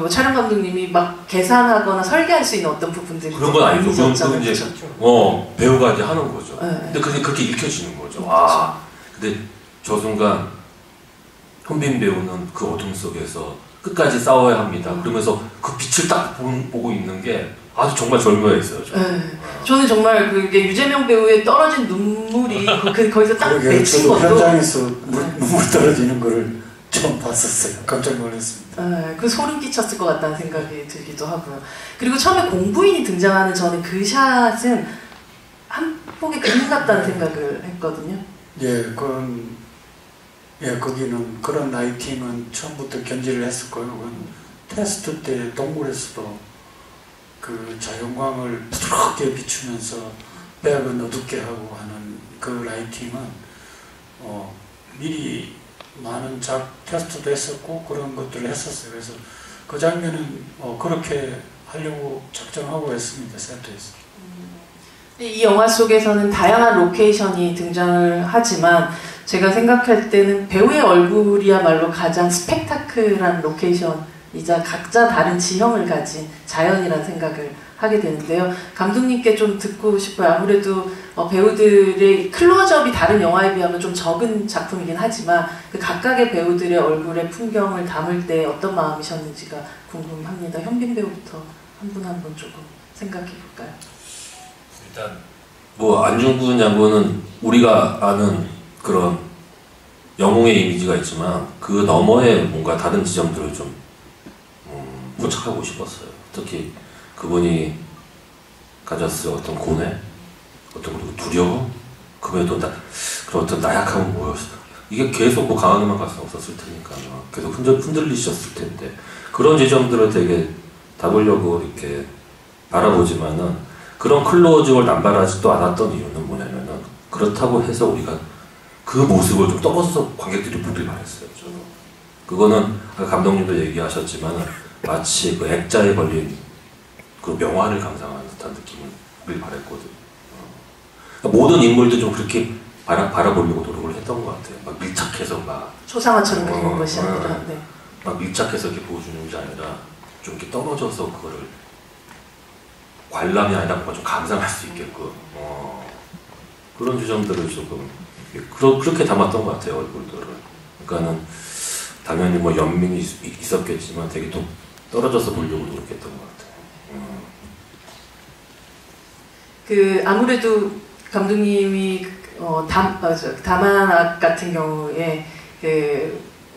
촬영 감독님이 막 계산하거나 설계할 수 있는 어떤 부분들이 그런 건 아니죠. 그건 이제 그렇죠. 배우가 이제 하는 거죠. 네. 근데 그렇게 읽혀지는 거죠. 그렇죠. 근데 저 순간 현빈 배우는 그 어둠 속에서 끝까지 싸워야 합니다. 그러면서 그 빛을 딱 보고 있는 게 아주 정말 절묘했어요. 저는 정말 그게 유재명 배우의 떨어진 눈물이 거기서 딱 맺힌 것도 현장에서 눈물 떨어지는 거를 처음 봤었어요. 깜짝 놀랐습니다. 그 소름 끼쳤을 것 같다는 생각이 들기도 하고요. 그리고 처음에 공부인이 등장하는 저는 그 샷은 한 폭의 그림 같다는 생각을 했거든요. 거기는 그런 라이팅은 처음부터 견지를 했을 거예요. 그건 테스트 때 동굴에서도 그 자연광을 부드럽게 비추면서 배악은 어둡게 하고 하는 그 라이팅은 미리 많은 테스트도 했었고 그런 것들을 했었어요. 그래서 그 장면은 그렇게 하려고 작정하고 했습니다. 세트에서. 이 영화 속에서는 다양한 로케이션이 등장을 하지만 제가 생각할 때는 배우의 얼굴이야말로 가장 스펙타클한 로케이션이자 각자 다른 지형을 가진 자연이라는 생각을 하게 되는데요. 감독님께 좀 듣고 싶어요. 아무래도 배우들의 클로즈업이 다른 영화에 비하면 좀 적은 작품이긴 하지만 그 각각의 배우들의 얼굴의 풍경을 담을 때 어떤 마음이셨는지가 궁금합니다. 현빈 배우부터 한 분 한 분 조금 생각해 볼까요? 일단 안중근 장군은 우리가 아는 그런 영웅의 이미지가 있지만 그 너머에 뭔가 다른 지점들을 좀 포착하고 싶었어요. 특히 그분이 가졌을 어떤 고뇌, 어떤 두려움, 그분의 또 그런 어떤 나약함은 뭐였어요. 이게 계속 강하게만 갈 수는 없었을 테니까요. 계속 흔들리셨을 텐데 그런 지점들을 되게 담으려고 이렇게 바라보지만은 그런 클로즈업을 남발하지도 않았던 이유는 뭐냐면은 그렇다고 해서 우리가 그 모습을 좀 떨어져서 관객들이 보길 바랬어요. 저는. 그거는 감독님도 얘기하셨지만 마치 그 액자에 걸린 그 명화를 감상하는 듯한 느낌을 바랬거든요. 그러니까 모든 인물도 좀 그렇게 바라보려고 노력을 했던 것 같아요. 막 밀착해서 막 초상화처럼 그리는 것이 아니라 막 밀착해서 이렇게 보여주는 게 아니라 좀 이렇게 떨어져서 그거를 관람이 아니라 뭔가 좀 감상할 수 있게끔 그런 지점들을 조금 그렇게 담았던 것 같아요. 얼굴들을. 그러니까는 당연히 연민이 있었겠지만 되게 또 떨어져서 보려고 노력했던 것 같아요. 아무래도 감독님이 다만악 같은 경우에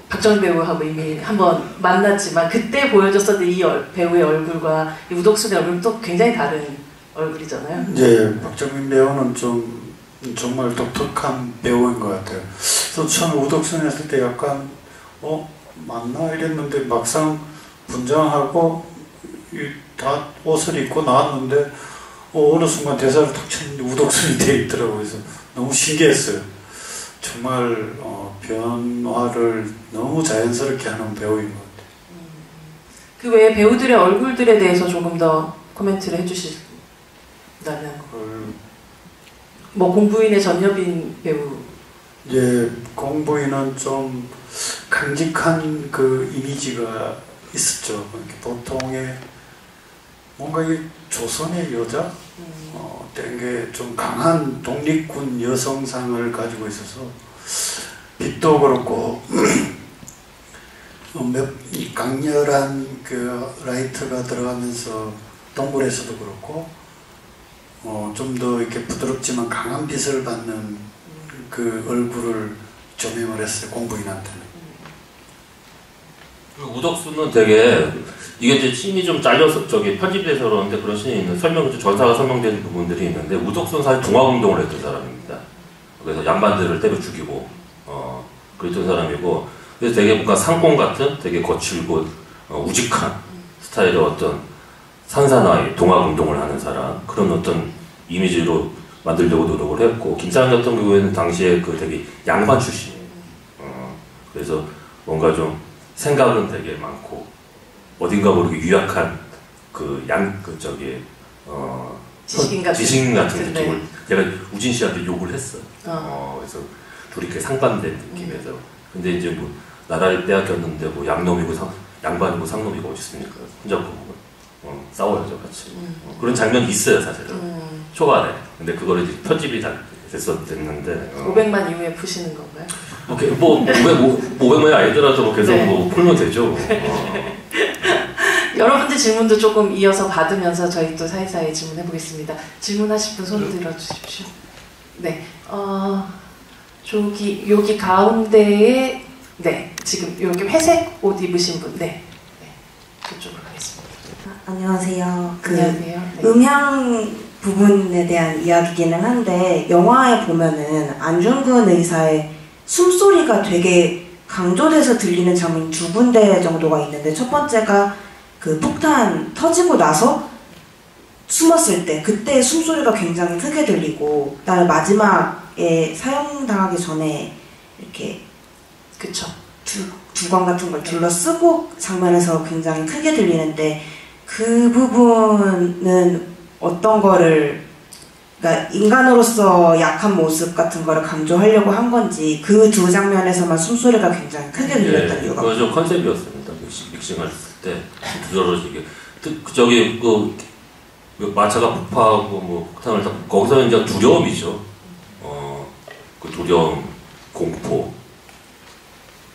박정희 배우하고 이미 한번 만났지만 그때 보여줬었던 이 배우의 얼굴과 이 우덕순의 얼굴은 또 굉장히 다른 얼굴이잖아요. 네, 박정희 배우는 정말 독특한 배우인 것 같아요. 그래서 처음에 우덕순 했을 때 약간 맞나 이랬는데 막상 분장하고 다 옷을 입고 나왔는데 어느 순간 대사를 탁 쳤는데 우덕순이 돼 있더라고요. 그래서 너무 신기했어요. 정말 변화를 너무 자연스럽게 하는 배우인 것 같아요. 그 외에 배우들의 얼굴들에 대해서 조금 더 코멘트를 해주신다면 뭐 공부인의 전여빈 배우 이제 공부인은 좀 강직한 그 이미지가 있었죠. 보통의 뭔가 이 조선의 여자 땡게 좀 강한 독립군 여성상을 가지고 있어서 빛도 그렇고 강렬한 그 라이트가 들어가면서 동굴에서도 그렇고 좀 더 이렇게 부드럽지만 강한 빛을 받는 그 얼굴을 조명을 했어요. 공부인한테는. 우덕수는 되게 이게 이제 씬이 좀 잘려서 저기 편집돼서 그러는데 그런 씬이 있는 전사가 설명되는 부분들이 있는데 우덕수는 사실 동학운동을 했던 사람입니다. 그래서 양반들을 때려 죽이고 그랬던 사람이고 그래서 되게 뭔가 상공 같은 되게 거칠고 우직한 스타일의 어떤 산사나이 동학운동을 하는 사람 그런 어떤 이미지로 만들려고 노력을 했고 김사영 같은 경우에는 당시에 그 되게 양반 출신이에요. 그래서 뭔가 좀 생각은 되게 많고 어딘가 모르게 유약한 지식인 같은 느낌을 제가 우진 씨한테 욕을 했어요. 그래서 둘이 이렇게 상반된 느낌에서 근데 이제 뭐 나라를 빼앗겼는데 뭐 양반이고 상놈이고 어디 있습니까? 혼잡고 싸워야죠 같이. 그런 장면이 있어요 사실은 초반에. 근데 그거를 이제 편집이 됐는데 500만 이후에 푸시는 건가요? 뭐 500만이 아니더라도 뭐 계속 네. 뭐 풀면 되죠. 여러분들 질문도 조금 이어서 받으면서 저희 또 사이사이 질문해 보겠습니다. 질문하실 분 손 들어 주십시오. 네, 여기 가운데에 지금 여기 회색 옷 입으신 분, 그쪽으로 가겠습니다. 안녕하세요. 안녕하세요. 음향 부분에 대한 이야기기는 한데 영화에 보면은 안중근 의사의 숨소리가 되게 강조돼서 들리는 장면이 2군데 정도가 있는데 첫 번째가 그 폭탄 터지고 나서 숨었을 때 그때 숨소리가 굉장히 크게 들리고 그다음에 마지막에 사형당하기 전에 이렇게 그쵸. 두건 같은 걸 둘러쓰고 장면에서 굉장히 크게 들리는데 그 부분은 어떤 거를 그러니까 인간으로서 약한 모습 같은 거를 강조하려고 한 건지 그 두 장면에서만 숨소리가 굉장히 크게 들렸던 이유가 그거 좀 컨셉이었습니다. 믹싱할 때 두드러지게 저기 마차가 폭파하고 뭐 폭탄을 다 거기서 이제 두려움이죠. 그 두려움, 공포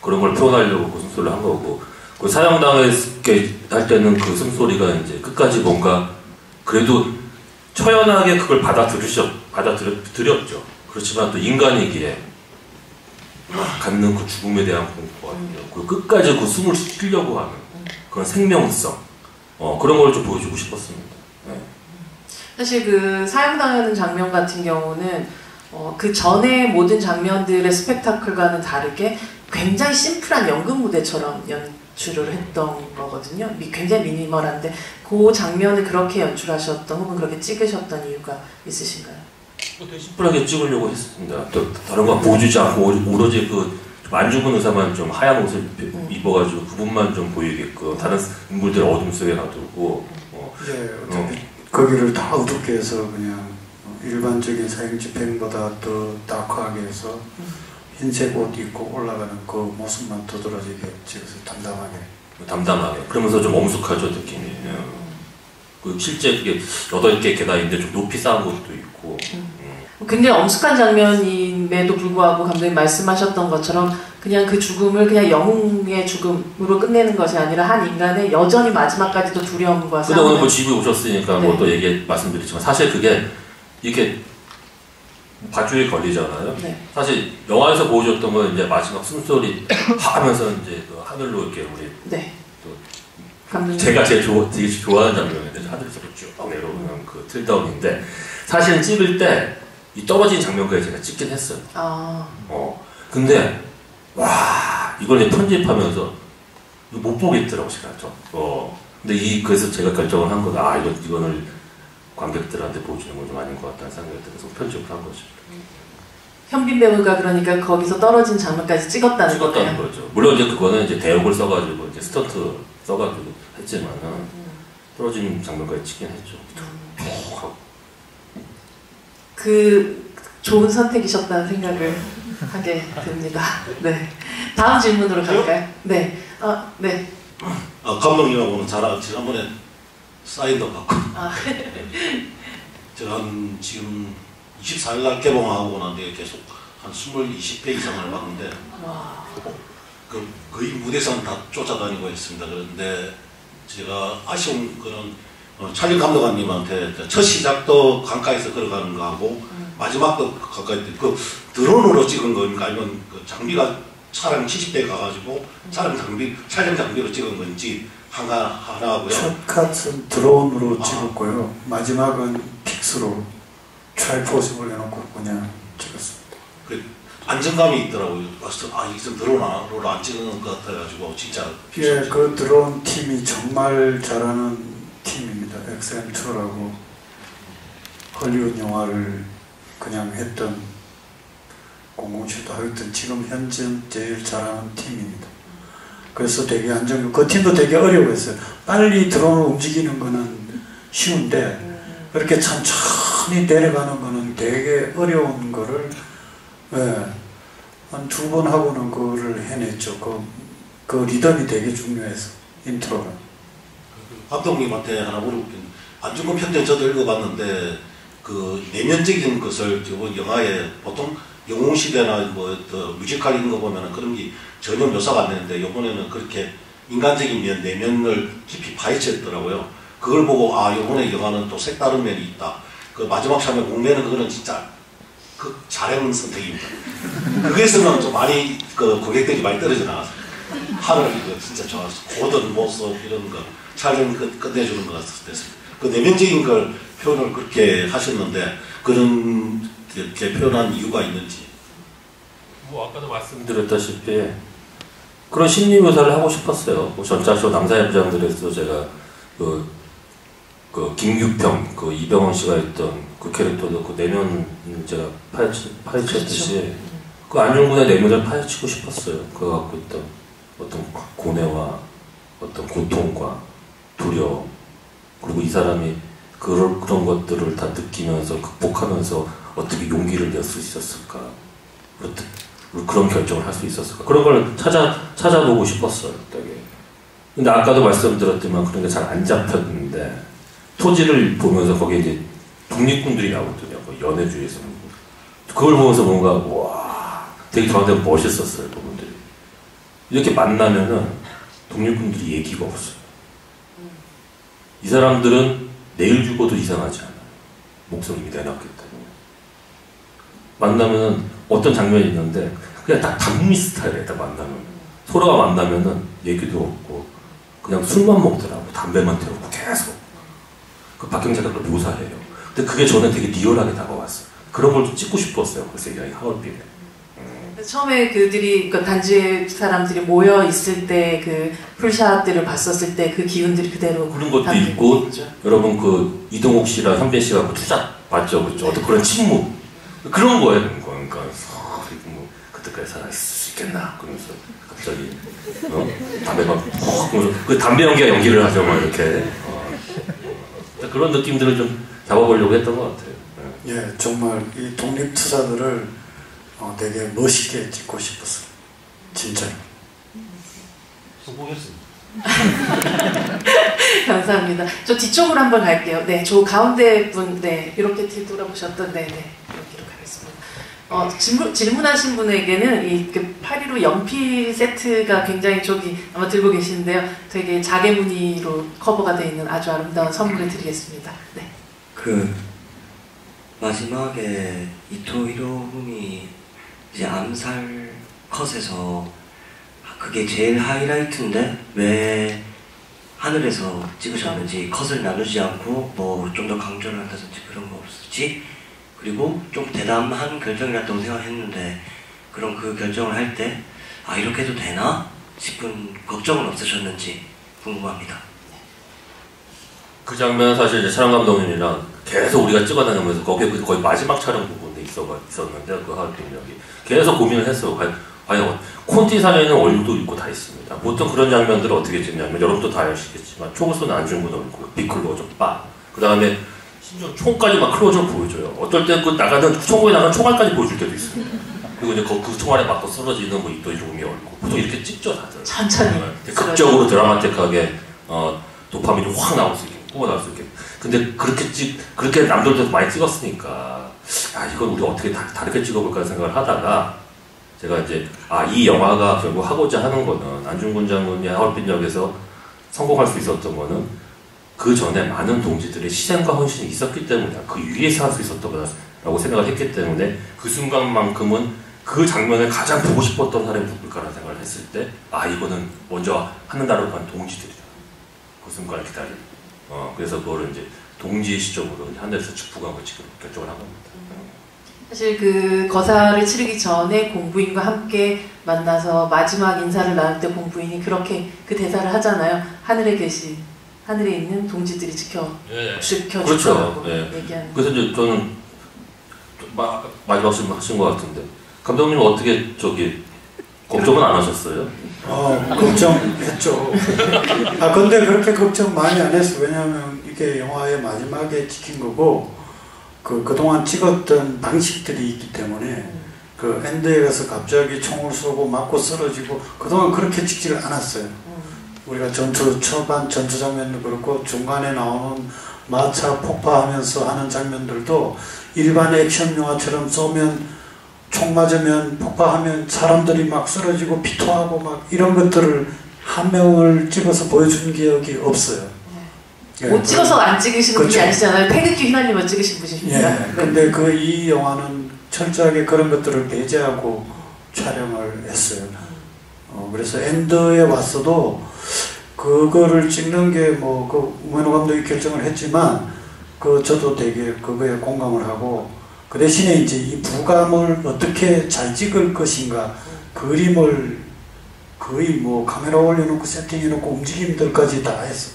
그런 걸 표현하려고 그 숨소리를 한 거고 그 사형당했을 할 때는 그 숨소리가 이제 끝까지 뭔가 그래도 처연하게 그걸 받아들였죠. 그렇지만 또 인간이기에 갖는 그 죽음에 대한 공포가 그리고 끝까지 그 숨을 쉬려고 하는 그런 생명성 그런 걸 좀 보여주고 싶었습니다. 네. 사실 그 사형당하는 장면 같은 경우는 그 전에 모든 장면들의 스펙타클과는 다르게 굉장히 심플한 연극 무대처럼 연출을 했던 거거든요. 굉장히 미니멀한데 그 장면을 그렇게 연출하셨던 혹은 그렇게 찍으셨던 이유가 있으신가요? 되게 심플하게 찍으려고 했습니다. 또 다른 거 보여주지 않고 오로지 그 안중근 의사만 좀 하얀 옷을 입어가지고 그분만 좀 보이게끔 다른 인물들 어둠 속에 놔두고 거기를 다 어둡게 해서 그냥 일반적인 사형 집행보다 더 다크하게 해서 흰색 옷 입고 올라가는 그 모습만 두드러지게 찍어서 담담하게 그러면서 좀 엄숙하죠 느낌이. 그 실제 그게 8개 계단인데 좀 높이 쌓은 것도 있고 굉장히 엄숙한 장면임에도 불구하고 감독님 말씀하셨던 것처럼 그냥 그 죽음을 그냥 영웅의 죽음으로 끝내는 것이 아니라 한 인간의 여전히 마지막까지도 두려움과 근데 오늘 뭐 집에 오셨으니까 뭐 또 말씀드리지만 사실 그게 이렇게 밧줄이 걸리잖아요. 사실 영화에서 보여줬던 건 이제 마지막 숨소리 하면서 이제 그 하늘로 이렇게 우리 또 제가 되게 좋아하는 장면인데 하늘에서 쭉 내려오는 그 틀다운인데 사실은 찍을 때 이 떨어진 장면까지 제가 찍긴 했어요. 근데 와 이걸 이제 편집하면서 못 보겠더라고 제가 좀. 근데 그래서 제가 결정을 한 거다. 이거는 관객들한테 보여주는 건 좀 아닌 것 같다는 생각이 들어서 편집을 한 거죠. 현빈 배우가 그러니까 거기서 떨어진 장면까지 찍었다는 찍었다는 거예요. 거죠. 물론 이제 그거는 이제 대역을 써가지고 이제 스턴트 써가지고 했지만은 떨어진 장면까지 찍긴 했죠. 그 좋은 선택이셨다는 생각을 하게 됩니다. 네. 다음 질문으로 갈까요? 네. 네. 감독님하고는 지난번에 사인도 받고. 아. 제가 지금 24일 날 개봉하고 난 뒤에 계속 한 20회 이상을 봤는데, 거의 무대상 다 쫓아다니고 했습니다. 그런데 제가 아쉬운 거는 찰리 감독님한테 첫 시작도 강가에서 걸어가는 거하고 마지막도 가까이 드론으로 찍은 거니까 아니면 장비가 차량 70대 가가지고 촬영 장비로 찍은 건지 하나고요. 첫 컷은 드론으로 찍었고요. 마지막은 픽스로 트라이포즈를 해놓고 그냥 찍었습니다. 안정감이 있더라고요. 이게 드론으로 안 찍는 것 같아가지고 진짜. 예, 그 드론 팀이 정말 잘하는 팀입니다. XM2라고 헐리우드 영화를 그냥 했던 007도 하여튼 지금 현재 제일 잘하는 팀입니다. 그래서 되게 그 팀도 되게 어려워했어요. 빨리 드론을 움직이는 거는 쉬운데 그렇게 천천히 내려가는 거는 되게 어려운 거를 한 2번 하고는 그거를 해냈죠. 그 리듬이 되게 중요해서 인트로가. 감독님한테 하나 물어볼게요. 안중근 편지 저도 읽어봤는데 그 내면적인 것을 영화에 보통 영웅시대나 뮤지컬 이런 거 보면은 그런 게 전혀 묘사가 안 되는데 이번에는 그렇게 인간적인 내면을 깊이 파헤쳤더라고요. 그걸 보고 이번에 영화는 또 색다른 면이 있다. 그 마지막 장면 목매는 그거는 진짜 잘해온 선택입니다. 그게서는 좀 많이 고객들이 많이 떨어져 나갔어요. 하늘 진짜 좋았어. 고든 모습 이런 거 촬영 끝내주는 것 같았어요. 그 내면적인 걸 표현을 그렇게 하셨는데 그런 이렇게 표현한 이유가 있는지. 아까도 말씀드렸다시피 그런 심리 묘사를 하고 싶었어요. 전작쇼 남자의 부장들에서 제가 김규평, 이병헌 씨가 했던 그 캐릭터도 그 내면 제가 파헤쳤듯이 그 안중근의 내면을 파헤치고 싶었어요. 그가 갖고 있던 어떤 고뇌와 어떤 고통과 두려움, 그리고 이 사람이 그런 것들을 다 느끼면서 극복하면서 어떻게 용기를 낼 수 있었을까, 그런 결정을 할 수 있었을까, 그런 걸 찾아보고 싶었어요. 되게. 근데 아까도 말씀드렸지만 그런 게 잘 안 잡혔는데 토지를 보면서 거기에 이제 독립군들이 나오거든요. 연해주에서 그걸 보면서 뭔가 와 되게 저한테 멋있었어요. 그분들이 이렇게 만나면은 독립군들이 얘기가 없어요. 이 사람들은 내일 죽어도 이상하지 않아요. 목숨이 내놨기 때문에. 만나면은 어떤 장면이 있는데 그냥 다 단미 스타일이에요. 딱 만나면 서로가 만나면은 얘기도 없고 그냥 술만 먹더라고. 담배만 태우고 계속. 그 박경자가 그걸 묘사해요. 근데 그게 저는 되게 리얼하게 다가왔어요. 그런 걸 좀 찍고 싶었어요. 그래서 이 하얼빈에. 처음에 그들이 단지 사람들이 모여 있을 때 그 풀샷들을 봤었을 때 그 기운들이 그대로 그런 것도 있고 있죠. 여러분 그 이동욱 씨랑 현빈 씨가 그 투샷 봤죠, 그렇죠? 어떤 그런 침묵 그런 거예요. 그러니까 뭐 그때까지 살아 있을 수 있겠나 그러면서 갑자기 담배만 그 담배 연기가 연기를 하죠, 막 이렇게 그런 느낌들을 좀 잡아보려고 했던 것 같아요. 예, 정말 이 독립 투사들을 되게 멋있게 찍고 싶었어요. 진짜. 수고했습니다. 감사합니다. 저 뒤쪽으로 한번 갈게요. 네, 저 가운데 분, 네, 이렇게 뒤돌아보셨던, 네, 이렇게 가겠습니다. 질문하신 분에게는 그 8.15 연필 세트가 굉장히 저기 아마 들고 계시는데요. 되게 자개 무늬로 커버가 되어 있는 아주 아름다운 선물을 드리겠습니다. 네. 그 마지막에 이토 히로부미 이제 암살 컷에서 그게 제일 하이라이트인데 왜 하늘에서 찍으셨는지, 컷을 나누지 않고 뭐 좀 더 강조를 한다든지 그런 거 없었지? 그리고 좀 대담한 결정이었다고 생각했는데 그럼 그 결정을 할 때 이렇게 해도 되나 싶은 걱정은 없으셨는지 궁금합니다. 그 장면 사실 이제 촬영 감독님이랑 계속 우리가 찍어다니면서 거의 마지막 촬영 부분에 있었는데 그 하얼빈 역이 계속 고민을 했어요. 과연 콘티 사내에는 얼굴도 있고 다 있습니다. 보통 그런 장면들을 어떻게 찍냐면 여러분도 다 아시겠지만 총을 쏘는 안중근 얼굴, 빅클로즈 빡. 그 다음에 심지어 총까지 막 클로즈업 보여줘요. 어떨 때 그 나가는 총구에 나가는 총알까지 보여줄 때도 있습니다. 그리고 이제 그 총알에 맞고 쓰러지는 뭐 이토 히로부미 얼굴. 보통 이렇게 찍죠 다들. 천천히. 극적으로 드라마틱하게 도파민이 확 나올 수 있게, 뿜어 나올 수 있게. 근데 그렇게 남들도 많이 찍었으니까 이걸 우리 어떻게 다르게 찍어볼까 생각을 하다가 제가 이제 이 영화가 결국 하고자 하는 거는 안중근 장군이 하얼빈 역에서 성공할 수 있었던 거는 그 전에 많은 동지들의 희생과 헌신이 있었기 때문에 그 위에서 할 수 있었던 거라고 생각을 했기 때문에 그 순간만큼은 그 장면을 가장 보고 싶었던 사람이 누굴까라는 생각을 했을 때 이거는 먼저 하늘나라로 간 동지들이다. 그 순간을 기다리는. 그래서 그거를 이제 동지의 시점으로 하늘에서 축복하고 지금 결정을 한 겁니다. 사실 그 거사를 치르기 전에 공부인과 함께 만나서 마지막 인사를 나눌 때 공부인이 그렇게 그 대사를 하잖아요. 하늘에 있는 동지들이 지켜주라고 그렇죠. 얘기하는. 그래서 이제 저는 마지막 말씀 하신 것 같은데 감독님 어떻게 걱정은 안 하셨어요? 걱정했죠. 근데 그렇게 걱정 많이 안 했어요. 왜냐하면 이게 영화의 마지막에 찍힌 거고 그동안 찍었던 방식들이 있기 때문에 그 엔드에 가서 갑자기 총을 쏘고 맞고 쓰러지고 그동안 그렇게 찍지를 않았어요. 우리가 초반 전투 장면도 그렇고 중간에 나오는 마차 폭파하면서 하는 장면들도 일반 액션 영화처럼 쏘면 총 맞으면 폭파하면 사람들이 막 쓰러지고 피토하고 막 이런 것들을 한 명을 찍어서 보여준 기억이 없어요. 못 찍어서 안 찍으시는 그렇죠. 분이 아니잖아요. 태극기 휘날리며 찍으신 분이십니다. 근데 이 영화는 철저하게 그런 것들을 배제하고 촬영을 했어요. 그래서 엔드에 왔어도 그거를 찍는 게 우메노 감독이 결정을 했지만 저도 되게 그거에 공감을 하고 그 대신에 이제 이 부감을 어떻게 잘 찍을 것인가 그림을 거의 카메라 올려놓고 세팅해놓고 움직임들까지 다 했어.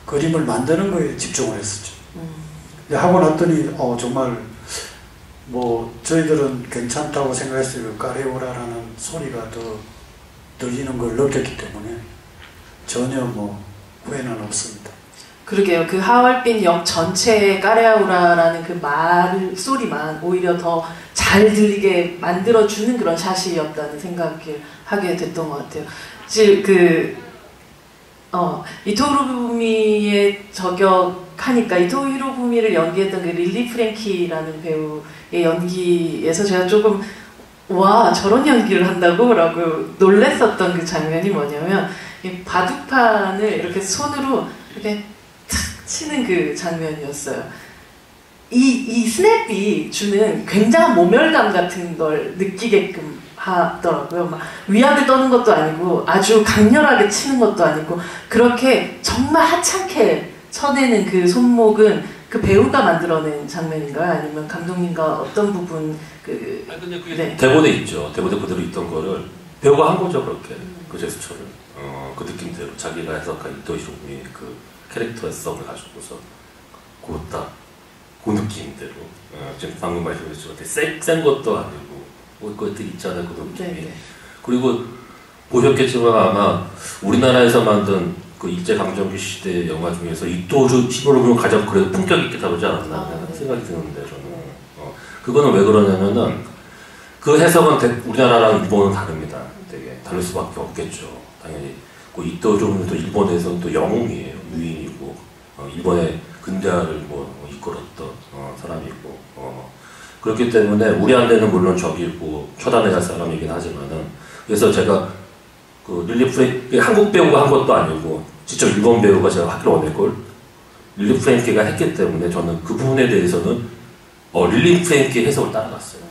그림을 만드는 거에 집중을 했었죠. 근데 하고 났더니 정말 저희들은 괜찮다고 생각했어요. 까레오라라는 소리가 더 들리는 걸 느꼈기 때문에 전혀 후회는 없습니다. 그러게요. 그 하얼빈 역 전체에 까레아우라라는 그 말 소리만 오히려 더 잘 들리게 만들어주는 그런 샷이었다는 생각을 하게 됐던 것 같아요. 사실 이토 히로부미에 저격하니까 이토 히로부미를 연기했던 그 릴리 프랭키라는 배우의 연기에서 제가 조금 저런 연기를 한다고? 라고 놀랬었던 그 장면이 뭐냐면 이 바둑판을 이렇게 손으로 이렇게 탁 치는 그 장면이었어요. 이 스냅이 주는 굉장한 모멸감 같은 걸 느끼게끔 하더라고요. 막 위압을 떠는 것도 아니고 아주 강렬하게 치는 것도 아니고 그렇게 정말 하찮게 쳐내는 그 손목은 그 배우가 만들어낸 장면인가요? 아니면 감독님과 어떤 부분 근데 그게 대본에 있죠. 대본에 그대로 있던 거를 배우가 한 거죠. 그렇게 그 제스처를 그 느낌대로 자기가 해석한 이토 히로부미의 그 캐릭터의 성을 가지고서 그 느낌대로 지금 방금 말씀하셨지만 되게 센 것도 아니고 그것들 있잖아요. 그 느낌이. 네네. 그리고 보셨겠지만 아마 우리나라에서 만든 그 일제강점기 시대 영화 중에서 이토 히로부미가 가장 그래도 품격 있게 다루지 않았나 생각이 드는데 저는 그거는 왜 그러냐면은 그 해석은 우리나라랑 일본은 다릅니다. 되게 다를 수밖에 없겠죠. 당연히 그 이토 히로부미도 일본에서는 또 영웅이에요. 유인이고 일본의 근대화를 이끌었던 사람이고 그렇기 때문에 우리한테는 물론 적이고 처단해야 할 사람이긴 하지만은 그래서 제가 그 릴리 프랭키 한국 배우가 한 것도 아니고 직접 일본 배우가 제가 하기로 원했걸 릴리 프랭키가 했기 때문에 저는 그 부분에 대해서는 릴리 프랭키 해석을 따라갔어요.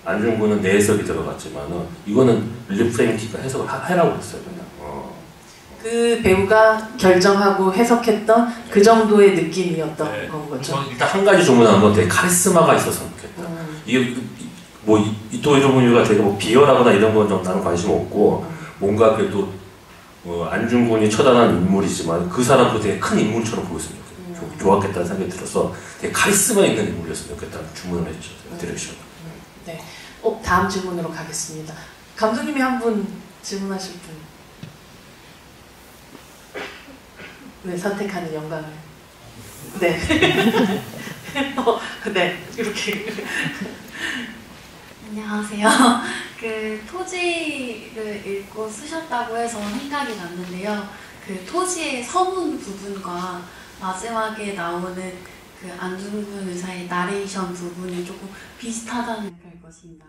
안중근은 내 해석이 들어갔지만은 이거는 릴리 프랭키가 해석을 해라고 했어요. 그냥. 그 배우가 결정하고 해석했던 그 정도의 느낌이었던 건 거죠. 일단 한 가지 주문한 건 되게 카리스마가 있었으면 좋겠다. 이게 이토 히로부미가 되게 비열하거나 이런 건 좀 나는 관심 없고 뭔가 그래도 안중근이 처단한 인물이지만 그 사람도 되게 큰 인물처럼 보였으면 좋았겠다는 생각이 들어서 되게 카리스마 있는 인물이었으면 좋겠다는 주문을 했죠. 디렉션. 네. 다음 질문으로 가겠습니다. 감독님이 한 분 질문하실 분. 네, 선택하는 영광을. 네. 네, 이렇게. 안녕하세요. 그 토지를 읽고 쓰셨다고 해서 생각이 났는데요. 그 토지의 서문 부분과 마지막에 나오는 그 안중근 의사의 나레이션 부분이 조금 비슷하다는 걸 것인가.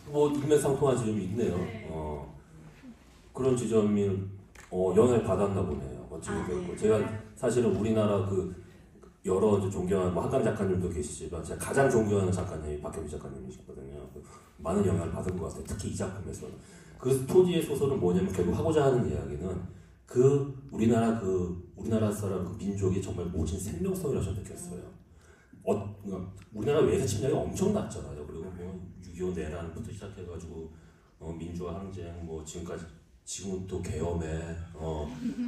뭐 일맥상통한 지점이 있네요. 그런 지점이 영향을 받았나 보네요. 어찌됐건 제가 사실은 우리나라 그 여러 존경하는 뭐 한강 작가님도 계시지만 제가 가장 존경하는 작가님이 박경규 작가님이시거든요. 많은 영향을 받은 것 같아요. 특히 이 작품에서는. 그 토지의 소설은 뭐냐면 결국 하고자 하는 이야기는 그 우리나라 사람 그 민족이 정말 모진 생명성이라고 저는 느꼈어요. 그러니까 우리나라 외세 침략이 엄청났잖아요. 그리고 뭐 6.25 내란부터 시작해가지고 민주화 항쟁 뭐 지금은 또 계엄에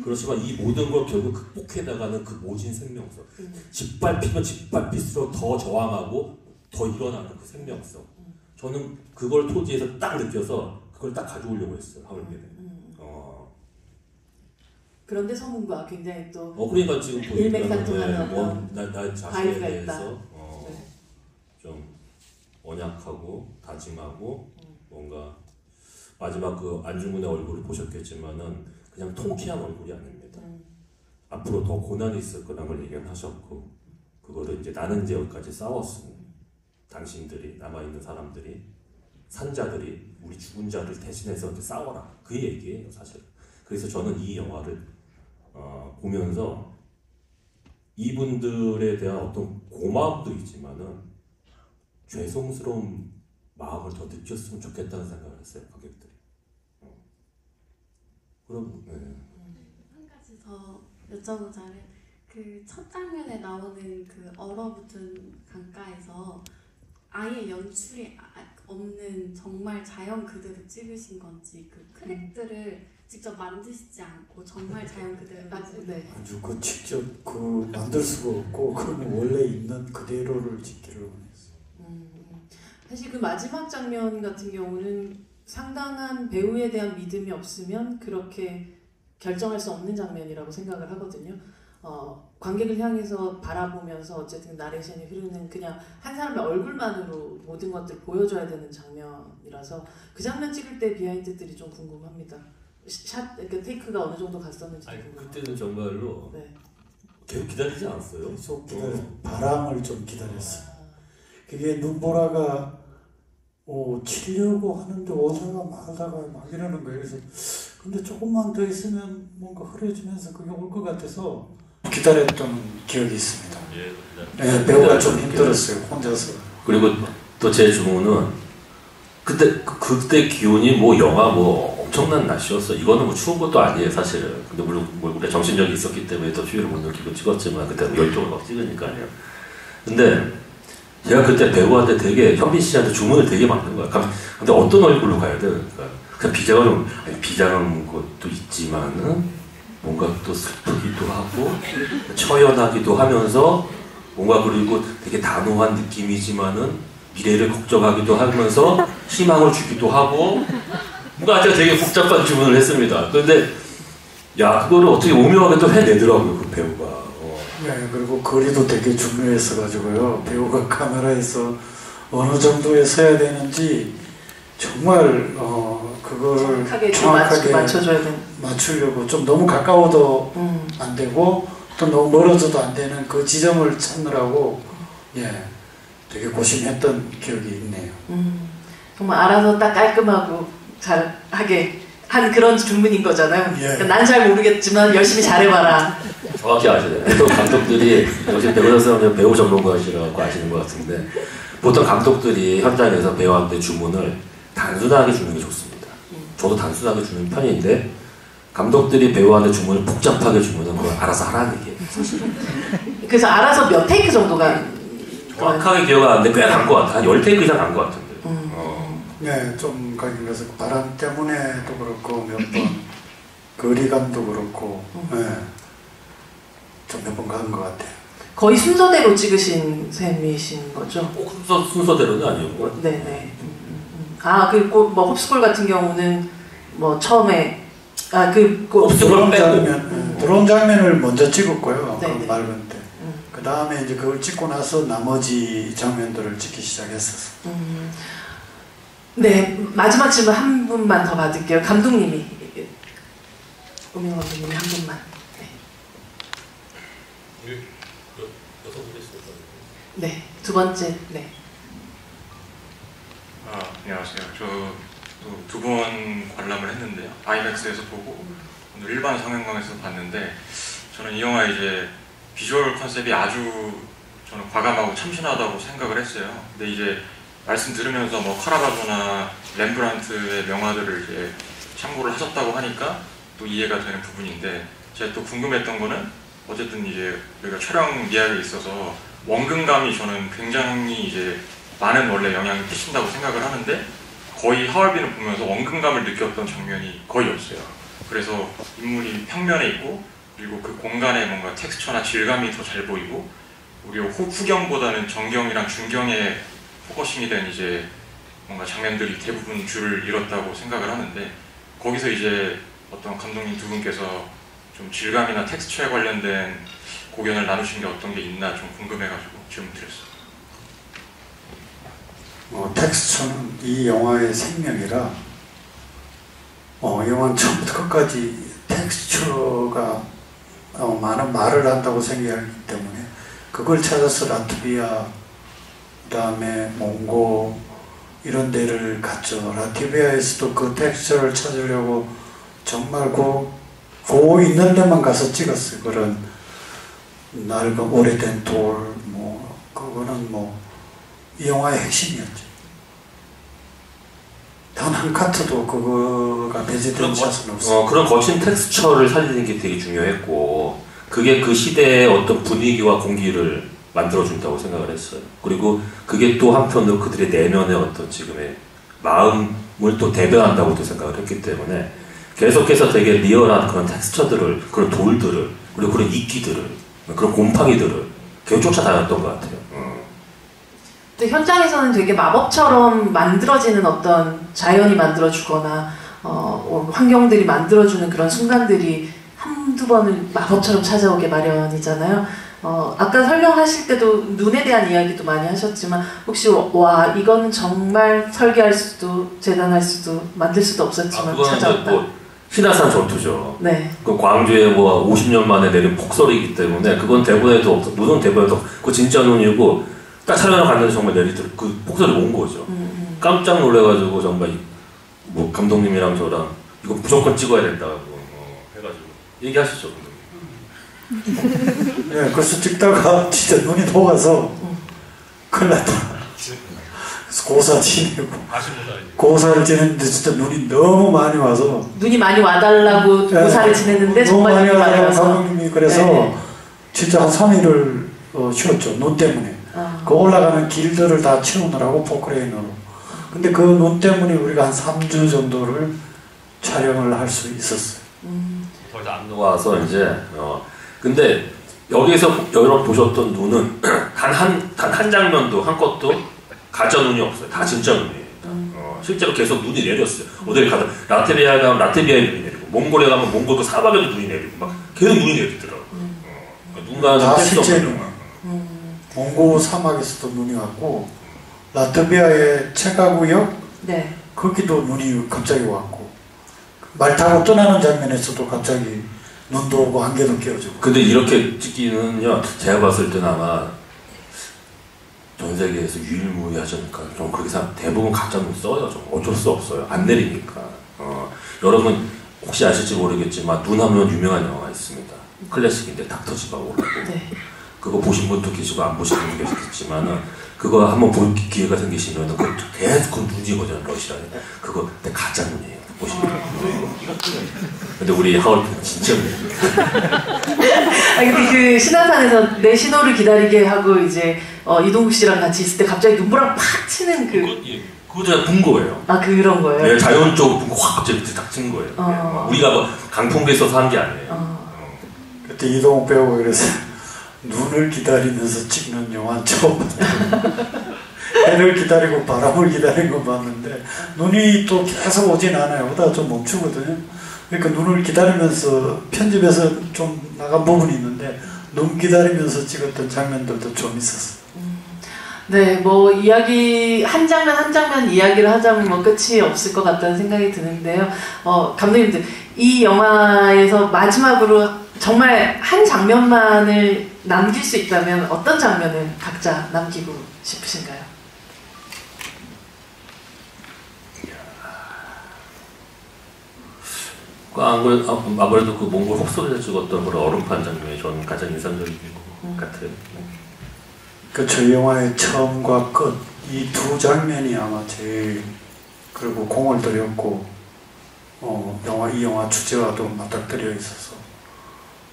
그렇지만 이 모든 걸 결국 극복해 나가는 그 모진 생명성, 짓밟히면 짓밟힐수록 더 저항하고 더 일어나는 그 생명성. 저는 그걸 토지에서 딱 느껴서 그걸 딱 가져오려고 했어요. 하울베는. 그런데 서문과 굉장히 또 그러니까 지금 일맥상통하는 나 자신에 대해서 좀 언약하고 다짐하고 뭔가 마지막 그 안중근의 얼굴을 보셨겠지만은 그냥 통쾌한 얼굴이 아닙니다. 앞으로 더 고난이 있을 거라는 걸 예견하셨고 그거를 이제 나는 이제 여기까지 싸웠으니 당신들이 남아있는 사람들이 산자들이 우리 죽은 자를 대신해서 이렇게 싸워라 그 얘기예요 사실. 그래서 저는 이 영화를 보면서 이분들에 대한 어떤 고마움도 있지만은 죄송스러운 마음을 더 느꼈으면 좋겠다는 생각을 했어요 관객들이. 그럼 한 가지 더 여쭤보자면 그 첫 장면에 나오는 그 얼어붙은 강가에서 아예 연출이 없는 정말 자연 그대로 찍으신 건지 그 크랙들을 직접 만드시지 않고 정말 자연 그대로 아주 그 직접 그 만들 수가 없고 그건 원래 있는 그대로를 찍기를 원했어요. 사실 그 마지막 장면 같은 경우는 상당한 배우에 대한 믿음이 없으면 그렇게 결정할 수 없는 장면이라고 생각을 하거든요. 관객을 향해서 바라보면서 어쨌든 나레이션이 흐르는 그냥 한 사람의 얼굴만으로 모든 것들을 보여줘야 되는 장면이라서 그 장면 찍을 때 비하인드들이 좀 궁금합니다. 그러니까 테이크가 어느 정도 갔었는지 궁금해요. 그때는 정말로 계속 기다리지 않았어요? 계속 바람을 좀 기다렸어요. 그게 눈보라가 치려고 하는데 오다가 말다가 막 이러는 거예요. 그래서 근데 조금만 더 있으면 뭔가 흐려지면서 그게 올 것 같아서 기다렸던 기억이 있습니다. 네, 배우가 좀 힘들었어요. 혼자서. 그리고 또 제 주문은 그때 기온이 뭐 영하 뭐 엄청난 날씨였어. 이거는 뭐 추운 것도 아니에요 사실은. 근데 물론 우리가 정신력이 있었기 때문에 더 추위를 못 느끼고 찍었지만 그때 열정을 막 찍으니까요. 근데 제가 그때 배우한테 되게 현빈 씨한테 주문을 되게 많은 거야. 근데 어떤 얼굴로 가야 돼? 그냥 비장한 것도 있지만은 뭔가 또 슬프기도 하고 처연하기도 하면서 뭔가 그리고 되게 단호한 느낌이지만은 미래를 걱정하기도 하면서 희망을 주기도 하고 뭔가 제가 되게 복잡한 주문을 했습니다. 그런데 그거를 어떻게 오묘하게 또 해내더라고요 그 배우가. 네, 그리고 거리도 되게 중요했어가지고요. 배우가 카메라에서 어느 정도에 서야 되는지 정말 그걸 정확하게 맞춰줘야 되는. 맞추려고 좀 너무 가까워도 안 되고 또 너무 멀어져도 안 되는 그 지점을 찾느라고 되게 고심했던 기억이 있네요. 정말 알아서 딱 깔끔하고 잘하게 한 그런 주문인 거잖아요. 그러니까 난 잘 모르겠지만 열심히 잘해봐라. 정확히 아시네요. 보통 감독들이 역시 배우 선생님은 배우 전문가시라고 아시는 것 같은데 보통 감독들이 현장에서 배우한테 주문을 단순하게 주는 게 좋습니다. 저도 단순하게 주는 편인데 감독들이 배우한테 주문을 복잡하게 주문은 그걸 알아서 하라는 얘기예요. 그래서 알아서 몇 테이크 정도가 정확하게 기억 안 나는데 꽤 간 것 같아요. 한 10테이크 이상 간 것 같은데. 네, 좀 가긴 그래서 바람 때문에도 그렇고 몇 번 거리감도 그렇고 네, 좀 몇 번 간 것 같아요. 거의 순서대로 찍으신 셈이신 거죠? 꼭 순서대로는 아니었고. 네네. 아, 그리고 뭐 홉스쿨 같은 경우는 뭐 처음에 드론 장면, 드론 장면을 먼저 찍었고요. 그 네네. 맑은 때. 그 다음에 이제 그걸 찍고 나서 나머지 장면들을 찍기 시작했었어요. 네, 마지막 질문 한 분만 더 받을게요. 감독님이, 오민호 감독님이 한 분만. 네, 두 번째. 네. 안녕하세요. 저도 두 번 관람을 했는데요. 아이맥스에서 보고 오늘 일반 상영관에서 봤는데 저는 이 영화 이제 비주얼 컨셉이 아주 저는 과감하고 참신하다고 생각을 했어요. 근데 이제 말씀 들으면서 뭐 카라바조나 렘브란트의 명화들을 이제 참고를 하셨다고 하니까 또 이해가 되는 부분인데 제가 또 궁금했던 거는 어쨌든 이제 우리가 촬영 이야기에 있어서 원근감이 저는 굉장히 이제 많은 원래 영향을 끼친다고 생각을 하는데 거의 하얼빈을 보면서 원근감을 느꼈던 장면이 거의 없어요. 그래서 인물이 평면에 있고 그리고 그 공간의 뭔가 텍스처나 질감이 더 잘 보이고 우리 후경보다는 정경이랑 중경에 포커싱이 된 이제 뭔가 장면들이 대부분 줄을 잃었다고 생각을 하는데 거기서 이제 어떤 감독님 두 분께서 좀 질감이나 텍스처에 관련된 고견을 나누신 게 어떤 게 있나 좀 궁금해가지고 질문 드렸어요. 텍스처는 이 영화의 생명이라 영화는 처음부터 끝까지 텍스처가 많은 말을 한다고 생각하기 때문에 그걸 찾아서 라트비아 그다음에 몽고 이런 데를 갔죠. 라트비아에서도 그 텍스처를 찾으려고 정말 고 있는 데만 가서 찍었어요. 그런 낡은 오래된 돌 그거는 이 영화의 핵심이었죠. 단 한 카트도 그거가 배제된 샷은 없어요. 그런 거친 텍스처를 살리는 게 되게 중요했고 그게 그 시대의 어떤 분위기와 공기를 만들어준다고 생각을 했어요. 그리고 그게 또 한편으로 그들의 내면의 어떤 지금의 마음을 또 대변한다고도 생각을 했기 때문에 계속해서 되게 리얼한 그런 텍스처들을, 그런 돌들을, 그리고 그런 이끼들을, 그런 곰팡이들을 계속 쫓아다녔던 것 같아요. 근데 현장에서는 되게 마법처럼 만들어지는 어떤 자연이 만들어주거나 환경들이 만들어주는 그런 순간들이 한두 번은 마법처럼 찾아오게 마련이잖아요. 아까 설명하실 때도 눈에 대한 이야기도 많이 하셨지만 혹시 와 이거는 정말 설계할 수도 재단할 수도 만들 수도 없었지만 찾아왔다. 신화산 전투죠. 네. 그 광주에 50년 만에 내린 폭설이기 때문에 그건 대본에도 없어. 눈은 대본에도 없고 그 진짜 눈이고 딱 촬영을 갔는데 정말 내리더라고. 그 폭설이 온 거죠. 깜짝 놀래가지고 정말 감독님이랑 저랑 이거 무조건 찍어야 된다고 해가지고 얘기하시죠. 네, 그래서 찍다가 진짜 눈이 녹아서 큰일 났다. 고사 지내고 고사를 지냈는데 진짜 눈이 너무 많이 와서 눈이 많이 와달라고 고사를 지냈는데 정말 너무 많이 와서 와서 감독님이 그래서 진짜 한 3일을 쉬었죠. 눈 때문에. 그 올라가는 길들을 다 치우느라고 포크레인으로. 근데 그 눈 때문에 우리가 한 3주 정도를 촬영을 할 수 있었어요. 더 이상 안 녹아서 이제 근데 여기서 여러분 보셨던 눈은 단 한 장면도 한 것도 가짜 눈이 없어요. 다 진짜 눈이에요. 실제로 계속 눈이 내렸어요. 어딜 가다 라트비아에 가면 라트비아에 눈이 내리고 몽골에 가면 몽골 그 사막에도 눈이 내리고 막 계속 눈이 내리더라고요. 눈과 다 실제 눈. 몽고 사막에서도 눈이 왔고 라트비아의 체가구역 네. 거기도 눈이 갑자기 왔고 말 타고 떠나는 장면에서도 갑자기 눈도 오고 안개도 끼어지고. 근데 이렇게 찍기는요 제가 봤을 때는 아마 전 세계에서 유일무이하지 않을까 좀 그렇게 생각. 대부분 가짜 눈 써요. 좀 어쩔 수 없어요. 안 내리니까. 여러분 혹시 아실지 모르겠지만 눈 하면 유명한 영화가 있습니다. 클래식인데 닥터 지바고라고. 네. 그거 보신 분도 계시고 안 보신 분도 계시겠지만은 그거 한번 볼 기회가 생기시면 계속 그 눈이거든요. 러시아에. 그거 가짜 눈이에요. 보시면. 근데 우리 하얼빈은 진짜 근데 그 신화산에서 내 신호를 기다리게 하고 이제 이동국 씨랑 같이 있을 때 갑자기 눈보라 팍 치는 그것도 그냥 분 거예요. 아 그런 거예요? 네, 자연적으로 분 거 확 갑자기 딱 친 거예요. 우리가 뭐 강풍기에 있어서 한 게 아니에요. 그때 이동욱 배우가 그래서 눈을 기다리면서 찍는 영화 처음 해를 기다리고 바람을 기다리는 거 봤는데 눈이 또 계속 오진 않아요. 오다가 좀 멈추거든요. 그러니까 눈을 기다리면서 편집에서 좀 나간 부분이 있는데 눈 기다리면서 찍었던 장면들도 좀 있었어요. 네, 뭐 이야기 한 장면 한 장면 이야기를 하자면 뭐 끝이 없을 것 같다는 생각이 드는데요. 감독님들 이 영화에서 마지막으로 정말 한 장면만을 남길 수 있다면 어떤 장면을 각자 남기고 싶으신가요? 아무래도 그 몽골 혹소리를 찍었던 그런 얼음판 장면이 저는 가장 인상적인 것 같아요. 그 저희 영화의 처음과 끝 이 두 장면이 아마 제일 그리고 공을 들였고 이 영화 주제와도 맞닥뜨려 있어서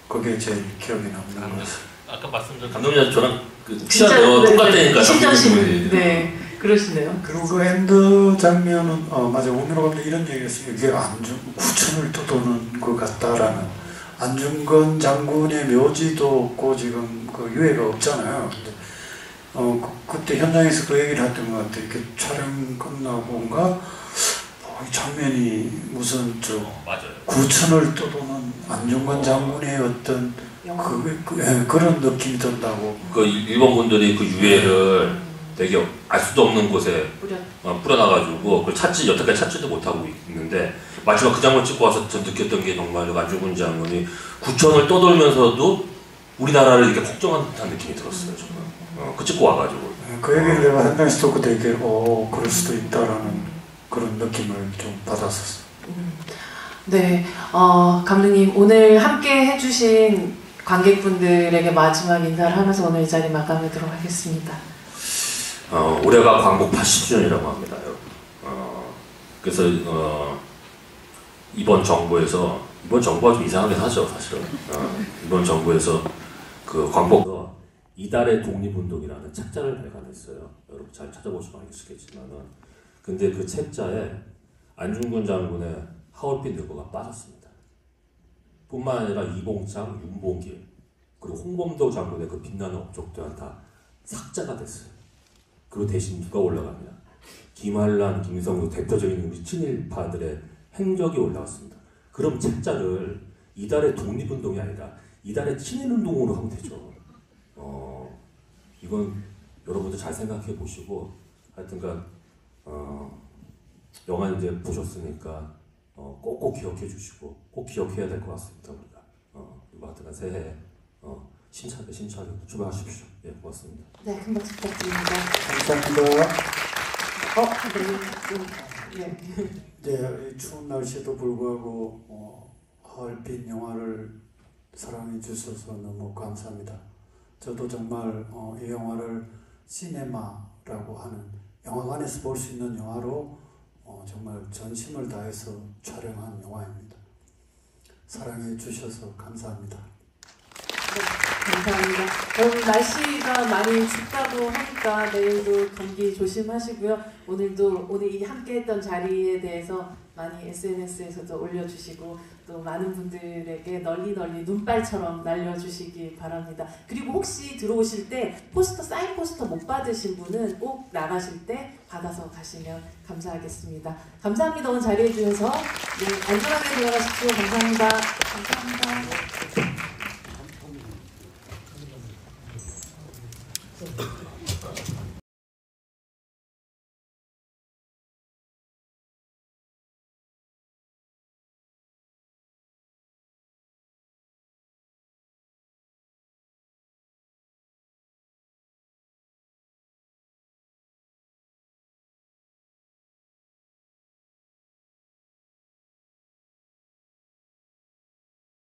그게 제일 기억에 남는 것 같아요. 아까 말씀드린 감독님 저랑 그 취향이 똑같다니까. 신전신 네 그러시네요. 그리고 그 엔드 장면은 맞아 우민호 감독 이런 얘기했어요. 이게 구천을 떠도는 것 같다라는. 안중근 장군의 묘지도 없고 지금 그 유해가 없잖아요. 근데 그때 현장에서 그 얘기를 했던 것 같아요. 이렇게 촬영 끝나고인가 이 장면이 무슨 구천을 떠도는 안중근 장군의 어떤 그런 느낌이 든다고. 그 일본 분들이 그 유해를 되게 알 수도 없는 곳에 뿌려놔가지고 그걸 여태까지 찾지도 못하고 있는데 마지막 그 장면 찍고 와서 전 느꼈던 게 정말 안중근 장군이 구천을 떠돌면서도 우리나라를 이렇게 걱정하는 듯한 느낌이 들었어요. 정말. 그 찍고 와가지고. 그 얘기를 내가 현장에서 듣고 되게 그럴 수도 있다라는 그런 느낌을 좀 받았었어요. 네, 감독님 오늘 함께 해주신 관객분들에게 마지막 인사를 하면서 오늘 이 자리 마감하도록 하겠습니다. 올해가 광복 80주년이라고 합니다. 그래서 이번 정부가 좀 이상하긴 하죠, 사실은. 이번 정부에서 그 광복 이달의 독립운동이라는 책자를 발간했어요. 여러분 잘 찾아보시면 알겠지만은. 근데 그 책자에 안중근 장군의 하얼빈 늙어가 빠졌습니다. 뿐만 아니라 이봉창, 윤봉길, 그리고 홍범도 장군의 그 빛나는 업적 또한 다 삭제가 됐어요. 그리고 대신 누가 올라가냐? 김한란, 김성도 대표적인 우리 친일파들의 행적이 올라왔습니다. 그럼 책자를 이달의 독립운동이 아니라 이달의 친일운동으로 하면 되죠. 이건 여러분들 잘 생각해 보시고 하여튼간 영화 이제 보셨으니까 꼭 기억해 주시고 꼭 기억해야 될 것 같습니다. 우리가 이거 하여튼간 새해 신차게 출발하십시오. 예, 고맙습니다. 네, 큰 박수 부탁드립니다. 감사합니다. 네. 네, 추운 날씨에도 불구하고 하얼빈 영화를 사랑해 주셔서 너무 감사합니다. 저도 정말 이 영화를 시네마라고 하는 영화관에서 볼 수 있는 영화로 정말 전심을 다해서 촬영한 영화입니다. 사랑해 주셔서 감사합니다. 네, 감사합니다. 오늘 날씨가 많이 춥다고 하니까 내일도 감기 조심하시고요. 오늘 이 함께했던 자리에 대해서 많이 SNS에서도 올려주시고 또 많은 분들에게 널리 눈발처럼 날려주시기 바랍니다. 그리고 혹시 들어오실 때 사인 포스터 못 받으신 분은 꼭 나가실 때 받아서 가시면 감사하겠습니다. 감사합니다. 오늘 자리해 주셔서 안전하게 들어가십시오. 감사합니다. 감사합니다.